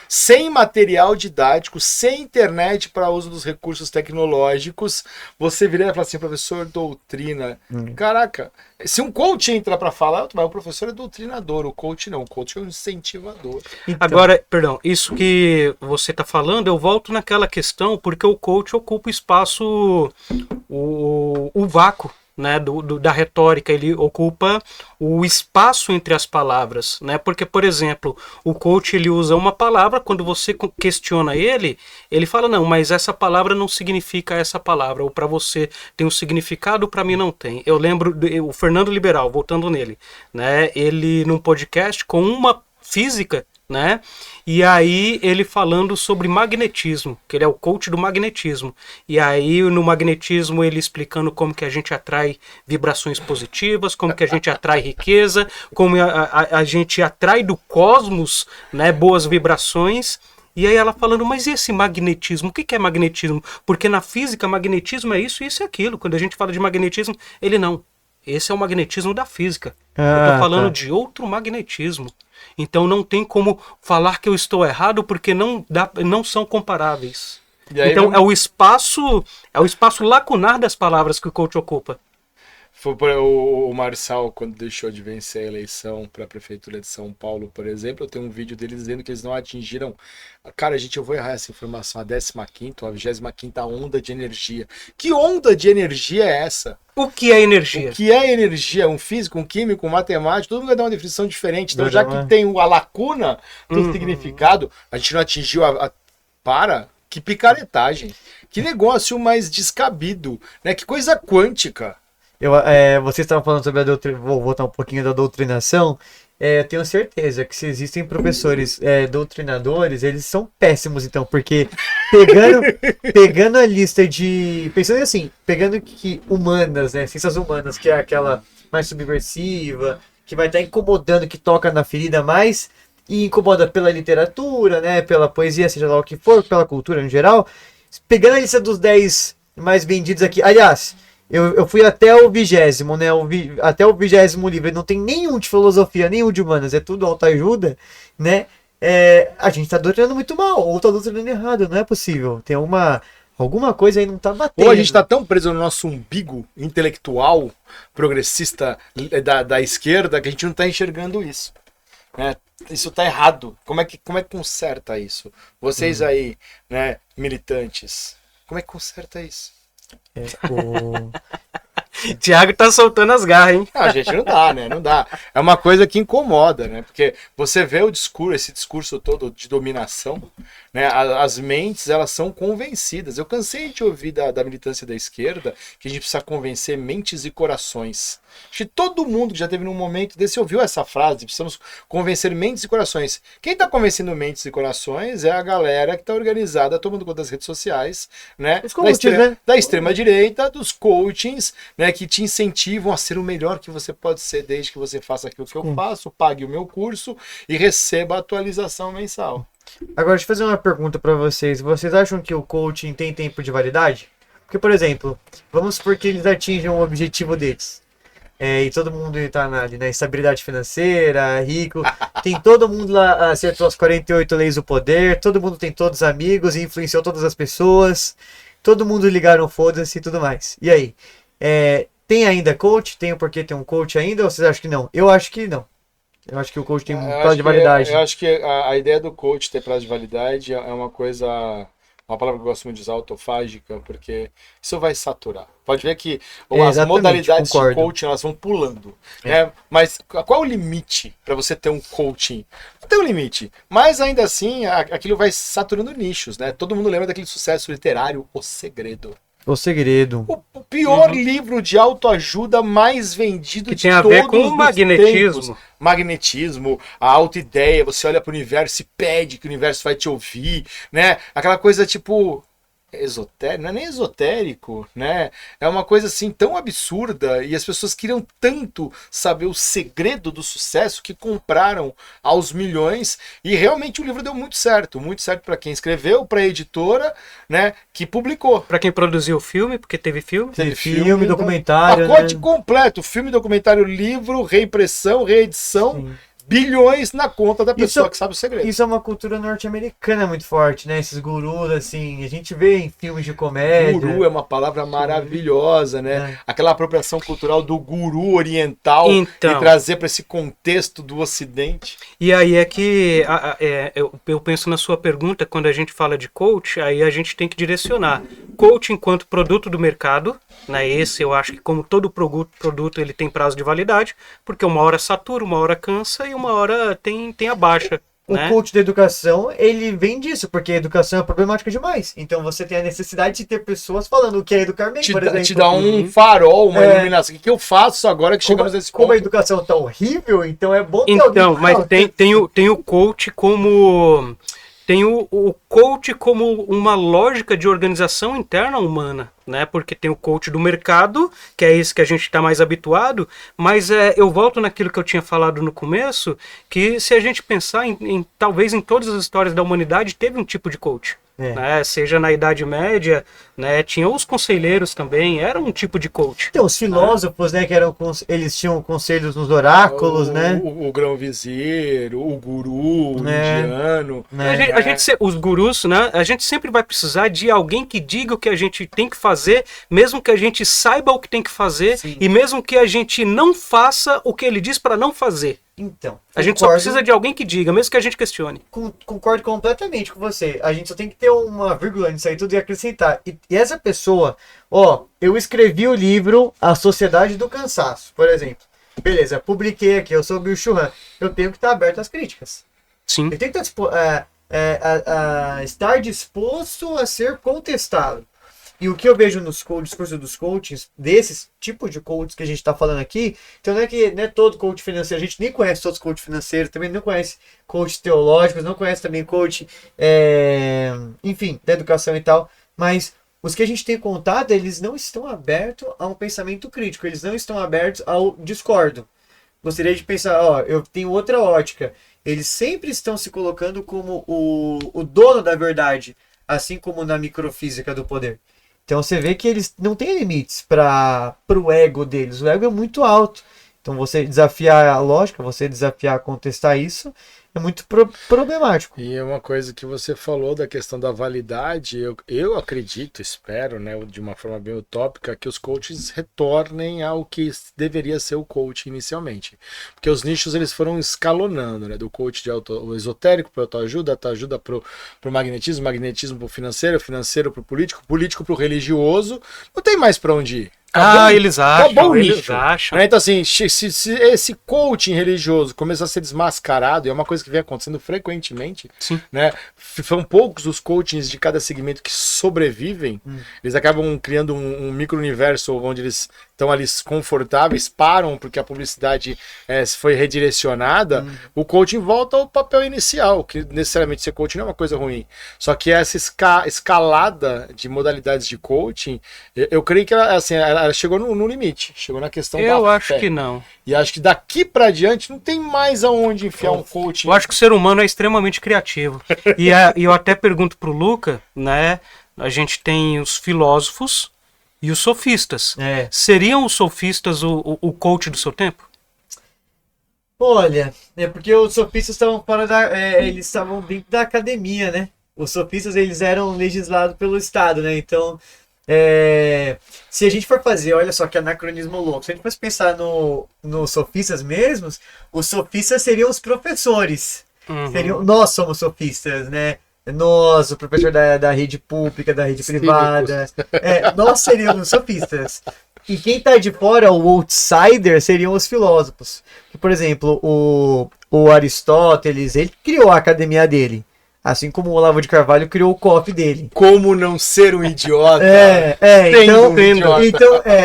sem material didático, sem internet para uso dos recursos tecnológicos, você viria e fala assim, professor, doutrina. Caraca, se um coach entra para falar, o professor é doutrinador, o coach não, o coach é um incentivador. Então... Agora, perdão, isso que você está falando, eu volto naquela questão, porque o coach ocupa o espaço, o vácuo. Né, da retórica, ele ocupa o espaço entre as palavras, né? Porque, por exemplo, o coach ele usa uma palavra, quando você questiona ele fala, não, mas essa palavra não significa essa palavra, ou para você tem um significado, para mim não tem. Eu lembro o Fernando Liberal, voltando nele, né? Ele num podcast com uma física, né? E aí ele falando sobre magnetismo, que ele é o coach do magnetismo. E aí no magnetismo ele explicando como que a gente atrai vibrações positivas, como que a gente atrai riqueza, como a gente atrai do cosmos, né, boas vibrações. E aí ela falando, mas e esse magnetismo? O que é magnetismo? Porque na física magnetismo é isso, isso e aquilo. Quando a gente fala de magnetismo, ele não. Esse é o magnetismo da física. Eu tô falando de outro magnetismo. Então não tem como falar que eu estou errado porque não são comparáveis. Então é o espaço lacunar das palavras que o coach ocupa. Foi o Marçal, quando deixou de vencer a eleição para a Prefeitura de São Paulo, por exemplo, eu tenho um vídeo dele dizendo que eles não atingiram. Cara, gente, eu vou errar essa informação. A 15ª, a 25ª onda de energia. Que onda de energia é essa? O que é energia? O que é energia? Um físico, um químico, um matemático, todo mundo vai dar uma definição diferente. Então, já Verdade. que tem a lacuna do significado, a gente não atingiu Para? Que picaretagem. Que negócio mais descabido, né? Que coisa quântica. Vocês estavam falando sobre a doutrinação, vou voltar um pouquinho da doutrinação. Eu tenho certeza que se existem professores doutrinadores, eles são péssimos, então, porque pegando a lista de. Pensando assim, pegando que humanas, né? Ciências humanas, que é aquela mais subversiva, que vai estar incomodando, que toca na ferida mais, e incomoda pela literatura, né? Pela poesia, seja lá o que for, pela cultura em geral. Pegando a lista dos 10 mais vendidos aqui. Aliás. Eu fui até o 20º, né? Até o 20º livro. Não tem nenhum de filosofia, nenhum de humanas. É tudo autoajuda, né? A gente tá doutrinando muito mal. Ou tá doutrinando errado. Não é possível. Tem alguma coisa aí não tá batendo. Ou a gente tá tão preso no nosso umbigo intelectual, progressista da esquerda, que a gente não tá enxergando isso. Né? Isso tá errado. Como é que conserta isso? Vocês aí, né, militantes, como é que conserta isso? Tiago tá soltando as garras, hein? Não, gente, não dá, né? Não dá. É uma coisa que incomoda, né? Porque você vê esse discurso todo de dominação, né? As mentes, elas são convencidas. Eu cansei de ouvir da militância da esquerda que a gente precisa convencer mentes e corações. Acho que todo mundo que já teve num momento desse ouviu essa frase, precisamos convencer mentes e corações. Quem está convencendo mentes e corações é a galera que está organizada, tomando conta das redes sociais, né? Da extrema direita, dos coachings, né? Que te incentivam a ser o melhor que você pode ser, desde que você faça aquilo que eu faço, pague o meu curso e receba a atualização mensal. Agora, deixa eu fazer uma pergunta para vocês. Vocês acham que o coaching tem tempo de validade? Porque, por exemplo, vamos supor que eles atinjam o objetivo deles. E todo mundo está ali na estabilidade financeira, rico. Tem todo mundo lá, acertou as 48 leis do poder. Todo mundo tem todos os amigos e influenciou todas as pessoas. Todo mundo ligaram foda-se e tudo mais. E aí? Tem ainda coach? Tem o porquê ter um coach ainda? Ou vocês acham que não? Eu acho que não. Eu acho que o coach tem um prazo de validade. Eu acho que a ideia do coach ter prazo de validade é uma coisa, uma palavra que eu gosto muito de usar, autofágica, porque isso vai saturar. Pode ver que as modalidades de coaching, elas vão pulando. Né? Mas qual é o limite para você ter um coaching? Não tem um limite. Mas ainda assim, aquilo vai saturando nichos. Né? Todo mundo lembra daquele sucesso literário, O Segredo. O Segredo. O pior livro de autoajuda mais vendido que de tem a todos ver com o magnetismo. Tempos. Magnetismo, a autoideia, você olha para o universo e pede que o universo vai te ouvir, né? Aquela coisa tipo esotérico, não é nem esotérico, né? É uma coisa assim tão absurda e as pessoas queriam tanto saber o segredo do sucesso que compraram aos milhões e realmente o livro deu muito certo para quem escreveu, para a editora, né, que publicou. Para quem produziu o filme, porque teve filme. Teve filme, documentário, pacote completo, filme, documentário, livro, reimpressão, reedição. Sim. Bilhões na conta da pessoa que sabe o segredo. Isso é uma cultura norte-americana muito forte, né? Esses gurus, assim, a gente vê em filmes de comédia. Guru é uma palavra maravilhosa, né? Aquela apropriação cultural do guru oriental e trazer para esse contexto do ocidente. E aí é que eu penso na sua pergunta, quando a gente fala de coach, aí a gente tem que direcionar. Coach enquanto produto do mercado, né? Esse eu acho que como todo produto ele tem prazo de validade, porque uma hora satura, uma hora cansa e uma hora tem a baixa. O coach da educação, ele vem disso, porque a educação é problemática demais. Então você tem a necessidade de ter pessoas falando o que é educar bem, por exemplo. Te dá um farol, uma iluminação. O que eu faço agora que chegamos nesse ponto? Como a educação tá horrível, então é bom ter alguém... Então, mas tem o coach como... Tem o coach como uma lógica de organização interna humana, né? Porque tem o coach do mercado, que é esse que a gente está mais habituado, mas eu volto naquilo que eu tinha falado no começo, que se a gente pensar talvez em todas as histórias da humanidade, teve um tipo de coach. né? Seja na Idade Média, né? Tinha os conselheiros também, era um tipo de coach. Então, os filósofos, né, que eram, eles tinham conselhos nos oráculos, né? O grão-vizir, o guru, o É. indiano. Os gurus, né? A gente sempre vai precisar de alguém que diga o que a gente tem que fazer, mesmo que a gente saiba o que tem que fazer, Sim. e mesmo que a gente não faça o que ele diz para não fazer. Então, A gente só precisa de alguém que diga, mesmo que a gente questione. Concordo completamente com você. A gente só tem que ter uma vírgula nisso aí tudo e acrescentar. E essa pessoa, ó, eu escrevi o livro A Sociedade do Cansaço, por exemplo. Beleza, publiquei aqui, eu sou o Bill Churran. Eu tenho que estar aberto às críticas. Sim. Eu tenho que estar disposto a ser contestado. E o que eu vejo nos discursos dos coaches, desses tipos de coaches que a gente está falando aqui, então não é todo coach financeiro, a gente nem conhece todos os coaches financeiros, também não conhece coaches teológicos, não conhece também coach, enfim, da educação e tal, mas os que a gente tem contato, eles não estão abertos a um pensamento crítico, eles não estão abertos ao discordo. Gostaria de pensar, ó, eu tenho outra ótica, eles sempre estão se colocando como o dono da verdade, assim como na microfísica do poder. Então você vê que eles não têm limites para o ego deles. O ego é muito alto. Então você desafiar a lógica, você desafiar contestar isso, é muito problemático. E é uma coisa que você falou da questão da validade, eu acredito, espero, né, de uma forma bem utópica, que os coaches retornem ao que deveria ser o coach inicialmente. Porque os nichos eles foram escalonando, né, do coach de o esotérico para autoajuda, autoajuda para o magnetismo, magnetismo para o financeiro, financeiro para o político, político para o religioso, não tem mais para onde ir. Eles acham, eles acham. Então, assim, se esse coaching religioso começar a ser desmascarado, e é uma coisa que vem acontecendo frequentemente, Sim. né? São poucos os coachings de cada segmento que sobrevivem, eles acabam criando um micro-universo onde eles estão ali confortáveis, param porque a publicidade foi redirecionada, o coaching volta ao papel inicial, que necessariamente ser coaching não é uma coisa ruim. Só que essa escalada de modalidades de coaching, eu creio que ela chegou no limite, chegou na questão da fé. Eu acho que não. E acho que daqui pra diante não tem mais aonde enfiar um coaching. Eu acho que o ser humano é extremamente criativo. E eu até pergunto pro Luca, né? A gente tem os filósofos e os sofistas. Seriam os sofistas o coach do seu tempo? Olha, porque os sofistas estavam eles estavam dentro da academia, né? Os sofistas, eles eram legislados pelo Estado, né? Então, se a gente for fazer, olha só que anacronismo louco, se a gente fosse pensar nos sofistas mesmos, os sofistas seriam os professores. Nós somos sofistas, né? Nós, o professor da rede pública, da rede privada. Nós seríamos sofistas. E quem tá de fora, o outsider, seriam os filósofos. Por exemplo, o Aristóteles, ele criou a academia dele. Assim como o Olavo de Carvalho criou o COF dele. Como não ser um idiota?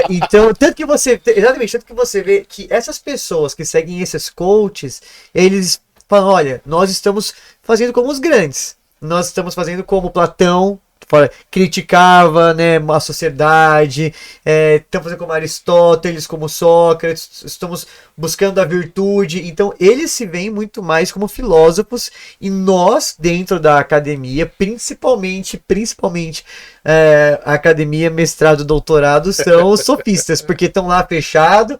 Então, tanto que você vê que essas pessoas que seguem esses coaches, eles falam, olha, nós estamos fazendo como os grandes. Nós estamos fazendo como Platão criticava, né, a sociedade, estamos fazendo como Aristóteles, como Sócrates, estamos buscando a virtude. Então eles se veem muito mais como filósofos, e nós dentro da academia, principalmente a academia, mestrado, doutorado, são os sofistas, porque estão lá fechado,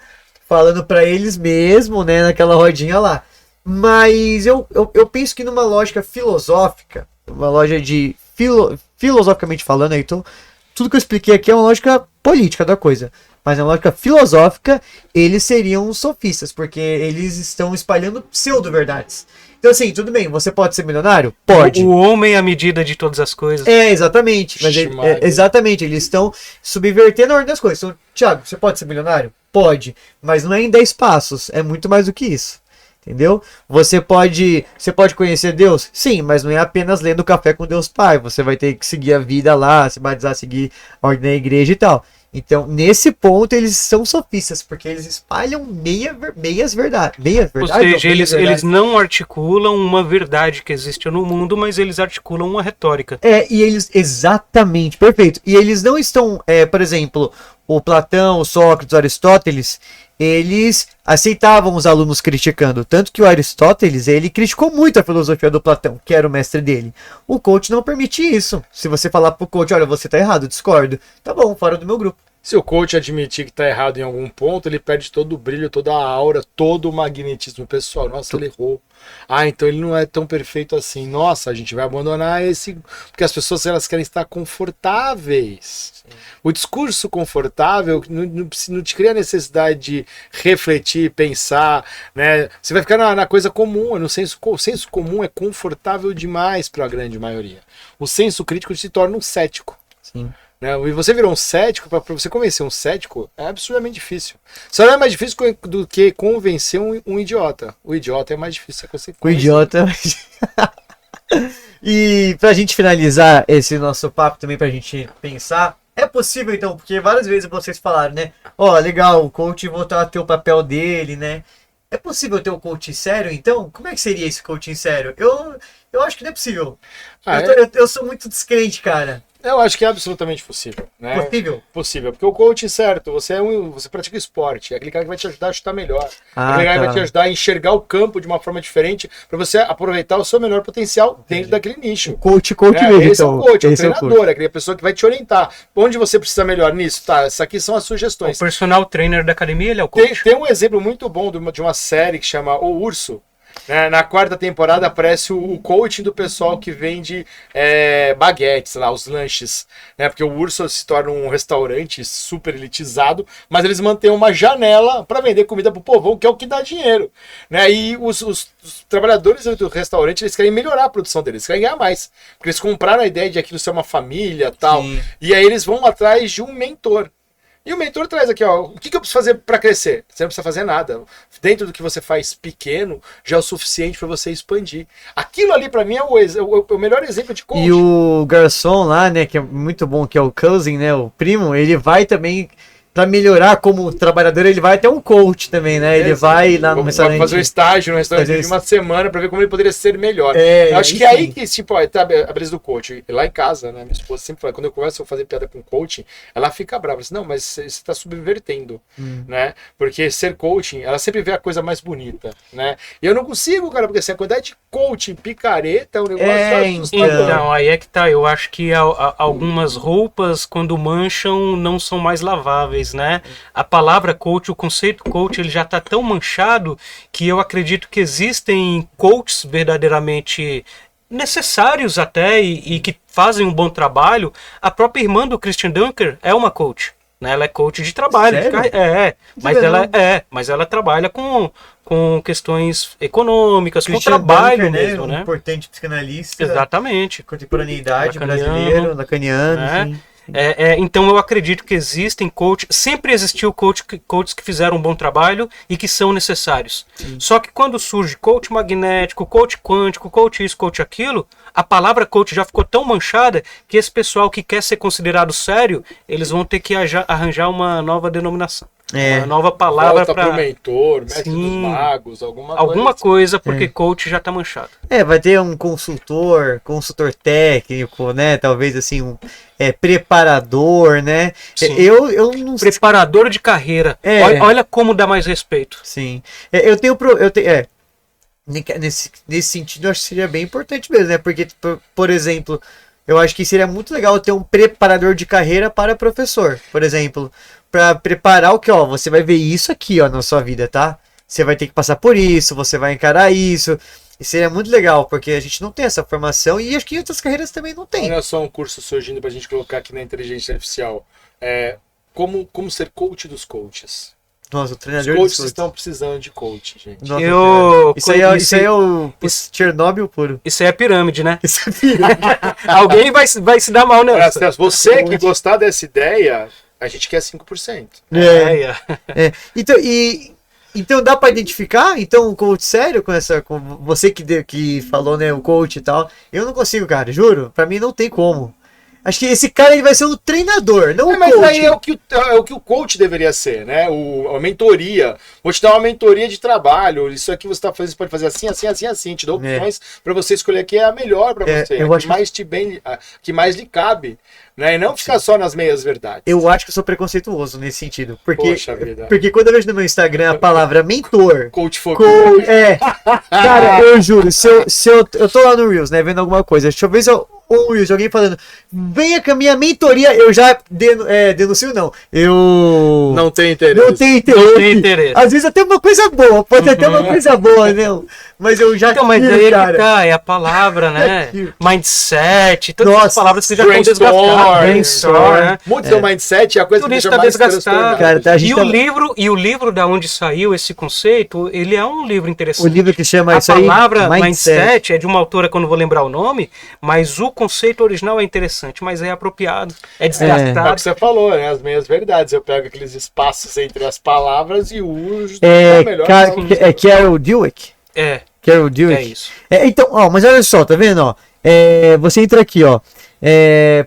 falando para eles mesmo, né, naquela rodinha lá. Mas eu penso que numa lógica filosófica, uma lógica de filosoficamente falando, então tudo que eu expliquei aqui é uma lógica política da coisa, mas na lógica filosófica eles seriam sofistas, porque eles estão espalhando pseudo-verdades. Então assim, tudo bem, você pode ser milionário? Pode. O homem é a medida de todas as coisas. Exatamente. Mas exatamente, eles estão subvertendo a ordem das coisas. Então, Thiago, você pode ser milionário? Pode, mas não é em 10 passos, é muito mais do que isso. Entendeu? Você pode conhecer Deus? Sim, mas não é apenas lendo Café com Deus Pai. Você vai ter que seguir a vida lá, se batizar, seguir a ordem da igreja e tal. Então, nesse ponto, eles são sofistas, porque eles espalham meias verdades. Ou seja, eles não articulam uma verdade que existe no mundo, mas eles articulam uma retórica. Exatamente, perfeito. E eles não estão, por exemplo, o Platão, o Sócrates, o Aristóteles, eles aceitavam os alunos criticando. Tanto que o Aristóteles, ele criticou muito a filosofia do Platão, que era o mestre dele. O coach não permite isso. Se você falar pro coach, olha, você tá errado, discordo. Tá bom, fora do meu grupo. Se o coach admitir que tá errado em algum ponto, ele perde todo o brilho, toda a aura, todo o magnetismo pessoal. Nossa, ele errou. Ah, então ele não é tão perfeito assim. Nossa, a gente vai abandonar esse... Porque as pessoas, elas querem estar confortáveis. Sim. O discurso confortável não te cria a necessidade de refletir, pensar, né? Você vai ficar na coisa comum, no senso, o senso comum é confortável demais para a grande maioria. O senso crítico te torna um cético. Sim. E você virou um cético, para você convencer um cético é absurdamente difícil. Só não é mais difícil do que convencer um idiota. O idiota é mais difícil você convencer. O idiota. E pra gente finalizar esse nosso papo também, pra gente pensar, é possível então, porque várias vezes vocês falaram, né? Ó, legal, o coach voltar a ter o papel dele, né? É possível ter um coaching sério, então? Como é que seria esse coaching sério? Eu acho que não é possível. Eu sou muito descrente, cara. Eu acho que é absolutamente possível, né? Possível? Possível, porque o coaching, certo, você pratica esporte, é aquele cara que vai te ajudar a chutar melhor, aquele cara que vai te ajudar a enxergar o campo de uma forma diferente, para você aproveitar o seu melhor potencial dentro daquele nicho. O coach mesmo. Esse então, é o coach, é o treinador, é aquela pessoa que vai te orientar. Onde você precisa melhor nisso? Tá, essas aqui são as sugestões. O personal trainer da academia, ele é o coach. Tem um exemplo muito bom de uma série que chama O Urso. Na quarta temporada aparece o coaching do pessoal que vende baguetes lá, os lanches, né? Porque o Urso se torna um restaurante super elitizado, mas eles mantêm uma janela para vender comida pro povão, que é o que dá dinheiro, né? E os trabalhadores do restaurante, eles querem melhorar a produção deles, eles querem ganhar mais, porque eles compraram a ideia de aquilo ser uma família, tal. Sim. E aí eles vão atrás de um mentor. E o mentor traz aqui, ó, o que eu preciso fazer para crescer? Você não precisa fazer nada. Dentro do que você faz pequeno, já é o suficiente para você expandir. Aquilo ali, para mim, é o melhor exemplo de coaching. E o garçom lá, né, que é muito bom, que é o cousin, né, o primo, ele vai também... Pra melhorar como trabalhador, ele vai até um coach também, né? Ele vai lá no restaurante. Fazer um estágio no restaurante de uma semana pra ver como ele poderia ser melhor. Eu acho que é aí que, tipo, tá a brisa do coach. Lá em casa, né? Minha esposa sempre fala, quando eu começo a fazer piada com coaching, ela fica brava. Assim, não, mas você tá subvertendo, né? Porque ser coaching, ela sempre vê a coisa mais bonita, né? E eu não consigo, cara, porque assim, a quantidade de coaching, picareta, é um negócio assustador. Então, aí é que tá. Eu acho que algumas roupas, quando mancham, não são mais laváveis. Né? A palavra coach, o conceito coach, ele já está tão manchado que eu acredito que existem coaches verdadeiramente necessários até e que fazem um bom trabalho. A própria irmã do Christian Dunker é uma coach, né? Ela é coach de trabalho. Mas ela trabalha com questões econômicas, Christian com trabalho Dunker, mesmo, né? Um importante psicanalista. Exatamente. Contemporaneidade, brasileiro, lacaniano, sim. Então eu acredito que existem coaches, sempre existiu coaches que fizeram um bom trabalho e que são necessários. Sim. Só que quando surge coach magnético, coach quântico, coach isso, coach aquilo, a palavra coach já ficou tão manchada que esse pessoal que quer ser considerado sério, eles vão ter que arranjar uma nova denominação. Uma nova palavra para o mentor, mestre dos magos, alguma coisa porque coach já tá manchado. Vai ter um consultor técnico, né? Talvez assim preparador, né? Eu não sei. Preparador de carreira. Olha como dá mais respeito. Sim. Nesse sentido, eu acho que seria bem importante mesmo, né? Porque, por exemplo, eu acho que seria muito legal ter um preparador de carreira para professor, por exemplo. Para preparar o que, você vai ver isso aqui, na sua vida, tá? Você vai ter que passar por isso, você vai encarar isso. E seria muito legal, porque a gente não tem essa formação e acho que em outras carreiras também não tem. Olha só um curso surgindo pra gente colocar aqui na inteligência artificial. Como ser coach dos coaches. Nossa, o treinador dos coaches estão precisando de coach, gente. Nossa, isso aí é o Chernobyl puro. Isso aí é pirâmide, né? Isso é pirâmide. Alguém vai se dar mal nessa. Você que gostar dessa ideia, a gente quer 5%. Então dá para identificar um coach sério com você que falou, né, o coach e tal. Eu não consigo, cara, juro. Para mim não tem como. Acho que esse cara ele vai ser o treinador, não o Mas coach. aí é o que o coach deveria ser, né? A mentoria. Vou te dar uma mentoria de trabalho. Isso aqui você tá fazendo, você pode fazer assim, assim, assim, assim. Te dou opções para você escolher a que é a melhor para você, eu a acho que mais lhe cabe. Né? E não ficar só nas meias verdades. Eu acho que eu sou preconceituoso nesse sentido. Porque, Poxa vida. porque quando eu vejo no meu Instagram a palavra mentor, Coach cara, eu juro, se eu tô lá no Reels, né, vendo alguma coisa, deixa eu ver se um Reels, alguém falando, venha com a minha mentoria, eu já denuncio, não. Eu não tenho interesse. Não tenho interesse. Não tem interesse. Às vezes até uma coisa boa, pode até uma coisa boa, né? Mas eu já Então, mas tiro, aí cara. que tá, é a palavra, né? Tiro. Mindset, todas Nossa, as palavras que já estão brainstorm, desgastadas. Brainstorm, né? Muitos do mindset é a coisa Tudo que isso deixa tá mais desgastado. transtornado. Cara, tá, a gente E o livro da onde saiu esse conceito, ele é um livro interessante. O livro que chama A isso aí, palavra mindset é de uma autora que eu não vou lembrar o nome, mas o conceito original é interessante, mas é apropriado, é É o desgastado. que você falou, né? As meias verdades. Eu pego aqueles espaços entre as palavras e uso É, da melhor forma. Carol Dweck. É, Carol Dweck. é isso. Então, ó, mas olha só, tá vendo, ó? Você entra aqui, ó,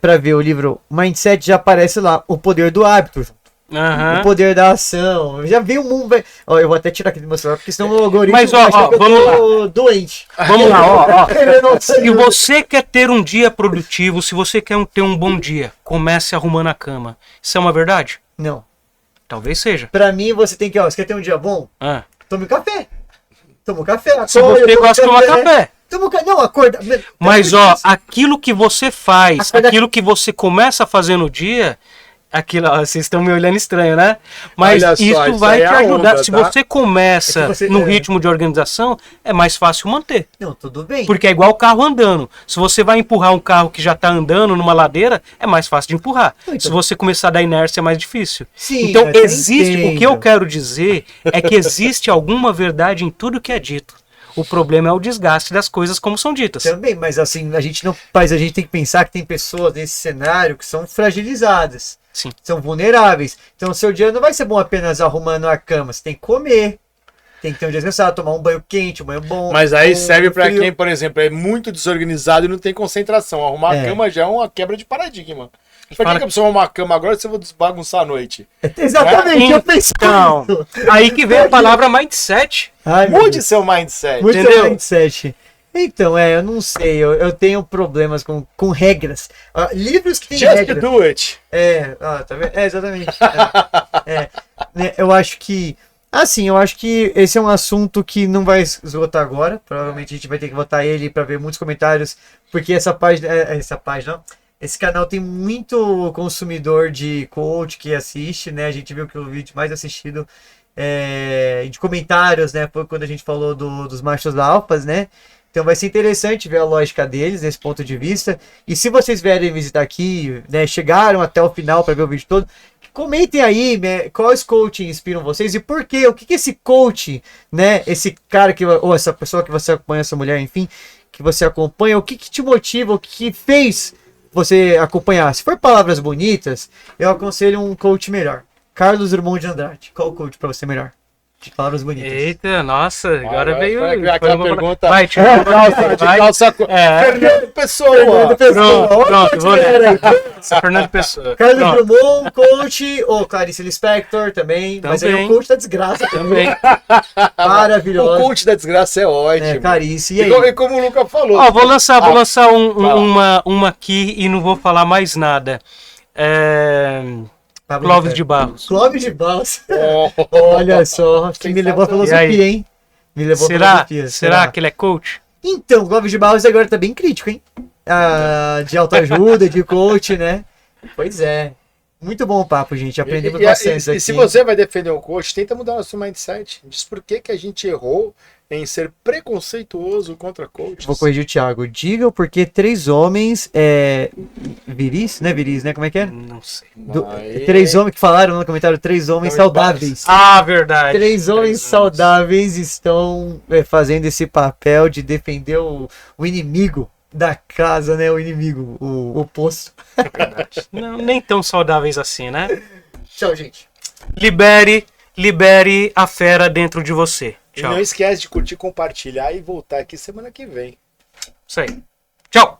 pra ver o livro Mindset, já aparece lá o poder do hábito, Aham. o poder da ação. Já vi o mundo. Ó, eu vou até tirar aqui do meu celular, porque senão o algoritmo Mas, ó, vai achar que eu vamos tô doente. Vamos lá, ó. Eu não sei. Se você quer ter um dia produtivo, se você quer ter um bom dia, comece arrumando a cama. Isso é uma verdade? Não. Talvez seja. Pra mim, você tem que, ó, você quer ter um dia bom? Ah. Tome um café. Toma um café. Se você gosta de tomar café. Toma um café. Não, acorda. Mas, ó, aquilo que você faz, Acorda- aquilo que você começa a fazer no dia, aquilo, ó, vocês estão me olhando estranho, né? Mas Olha só, isso isso vai aí te é a ajudar. onda, Se tá? você começa É que você- no é. ritmo de organização, é mais fácil manter. Não, tudo bem. Porque é igual o carro andando. Se você vai empurrar um carro que já está andando numa ladeira, é mais fácil de empurrar. Então- Se você começar da inércia, é mais difícil. Sim, Então, eu até existe. O que eu entendo. quero dizer é que existe alguma verdade em tudo que é dito. O problema é o desgaste das coisas como são ditas. Também, mas assim, a gente não faz, a gente tem que pensar que tem pessoas nesse cenário que são fragilizadas, Sim. são vulneráveis. Então, o seu dia não vai ser bom apenas arrumando a cama, você tem que comer, tem que ter um dia descansado, tomar um banho quente, um banho bom. Mas aí um serve pra frio. quem, por exemplo, é muito desorganizado e não tem concentração. Arrumar a cama já é uma quebra de paradigma. Pra Fala- que eu preciso arrumar a cama agora se eu vou desbagunçar à noite? Exatamente, eu pensei Então, nisso. aí que vem a palavra mindset. Ai, meu Mude Deus. seu mindset. Muito entendeu? mindset. Então, eu não sei, eu tenho problemas com regras. Livros que tem Just regras. do it. Tá vendo? Exatamente. Né, eu acho que. Assim, eu acho que esse é um assunto que não vai esgotar agora. Provavelmente a gente vai ter que botar ele para ver muitos comentários, porque essa página. Não. Esse canal tem muito consumidor de coach que assiste, né? A gente viu que o vídeo mais assistido de comentários, né? Foi quando a gente falou dos machos alfas, né? Então vai ser interessante ver a lógica deles nesse ponto de vista. E se vocês vierem visitar aqui, né, chegaram até o final para ver o vídeo todo, comentem aí, né, quais coaching inspiram vocês e por quê? O que esse coach, né, esse cara ou essa pessoa que você acompanha, essa mulher, enfim, que você acompanha, o que te motiva, o que fez você acompanhar? Se for palavras bonitas, eu aconselho um coach melhor. Carlos Drummond de Andrade. Qual coach para você melhor? De palavras bonitas. Eita, nossa, agora veio. Foi aquela pergunta. Vai, tio. Fernando Pessoa. Fernando Pessoa. Pronto, vou ler. Fernando Pessoa. Carlos Pronto. Drummond, coach, ou Clarice Lispector também, mas aí é Também. o coach da desgraça Também. O maravilhoso. coach da desgraça é ótimo. Clarice, e E, aí? como o Luca falou. Ó, vou lançar fala. uma aqui e não vou falar mais nada. Pablo Clóvis Vittar. de Barros. Clóvis de Barros. Oh. Olha só, que me levou a filosofia, E aí? hein? Me levou a Será? filosofia. Será que ele é coach? Então, o Clóvis de Barros agora tá bem crítico, hein? De autoajuda, de coach, né? Pois é. Muito bom o papo, gente. Aprendemos bastante aqui. E se você vai defender o coach, tenta mudar o seu mindset. Diz por que a gente errou em ser preconceituoso contra coaches. Vou corrigir o Thiago. Diga o porquê 3 homens viris, né? Viris, né? Como é que é? Não sei. 3 homens que falaram no comentário, 3 homens saudáveis. Ah, verdade. 3 homens saudáveis estão fazendo esse papel de defender o inimigo da casa, né? O inimigo, o oposto. Não, nem tão saudáveis assim, né? Tchau, gente. Libere a fera dentro de você. E Tchau. não esquece de curtir, compartilhar e voltar aqui semana que vem. Isso aí. Tchau.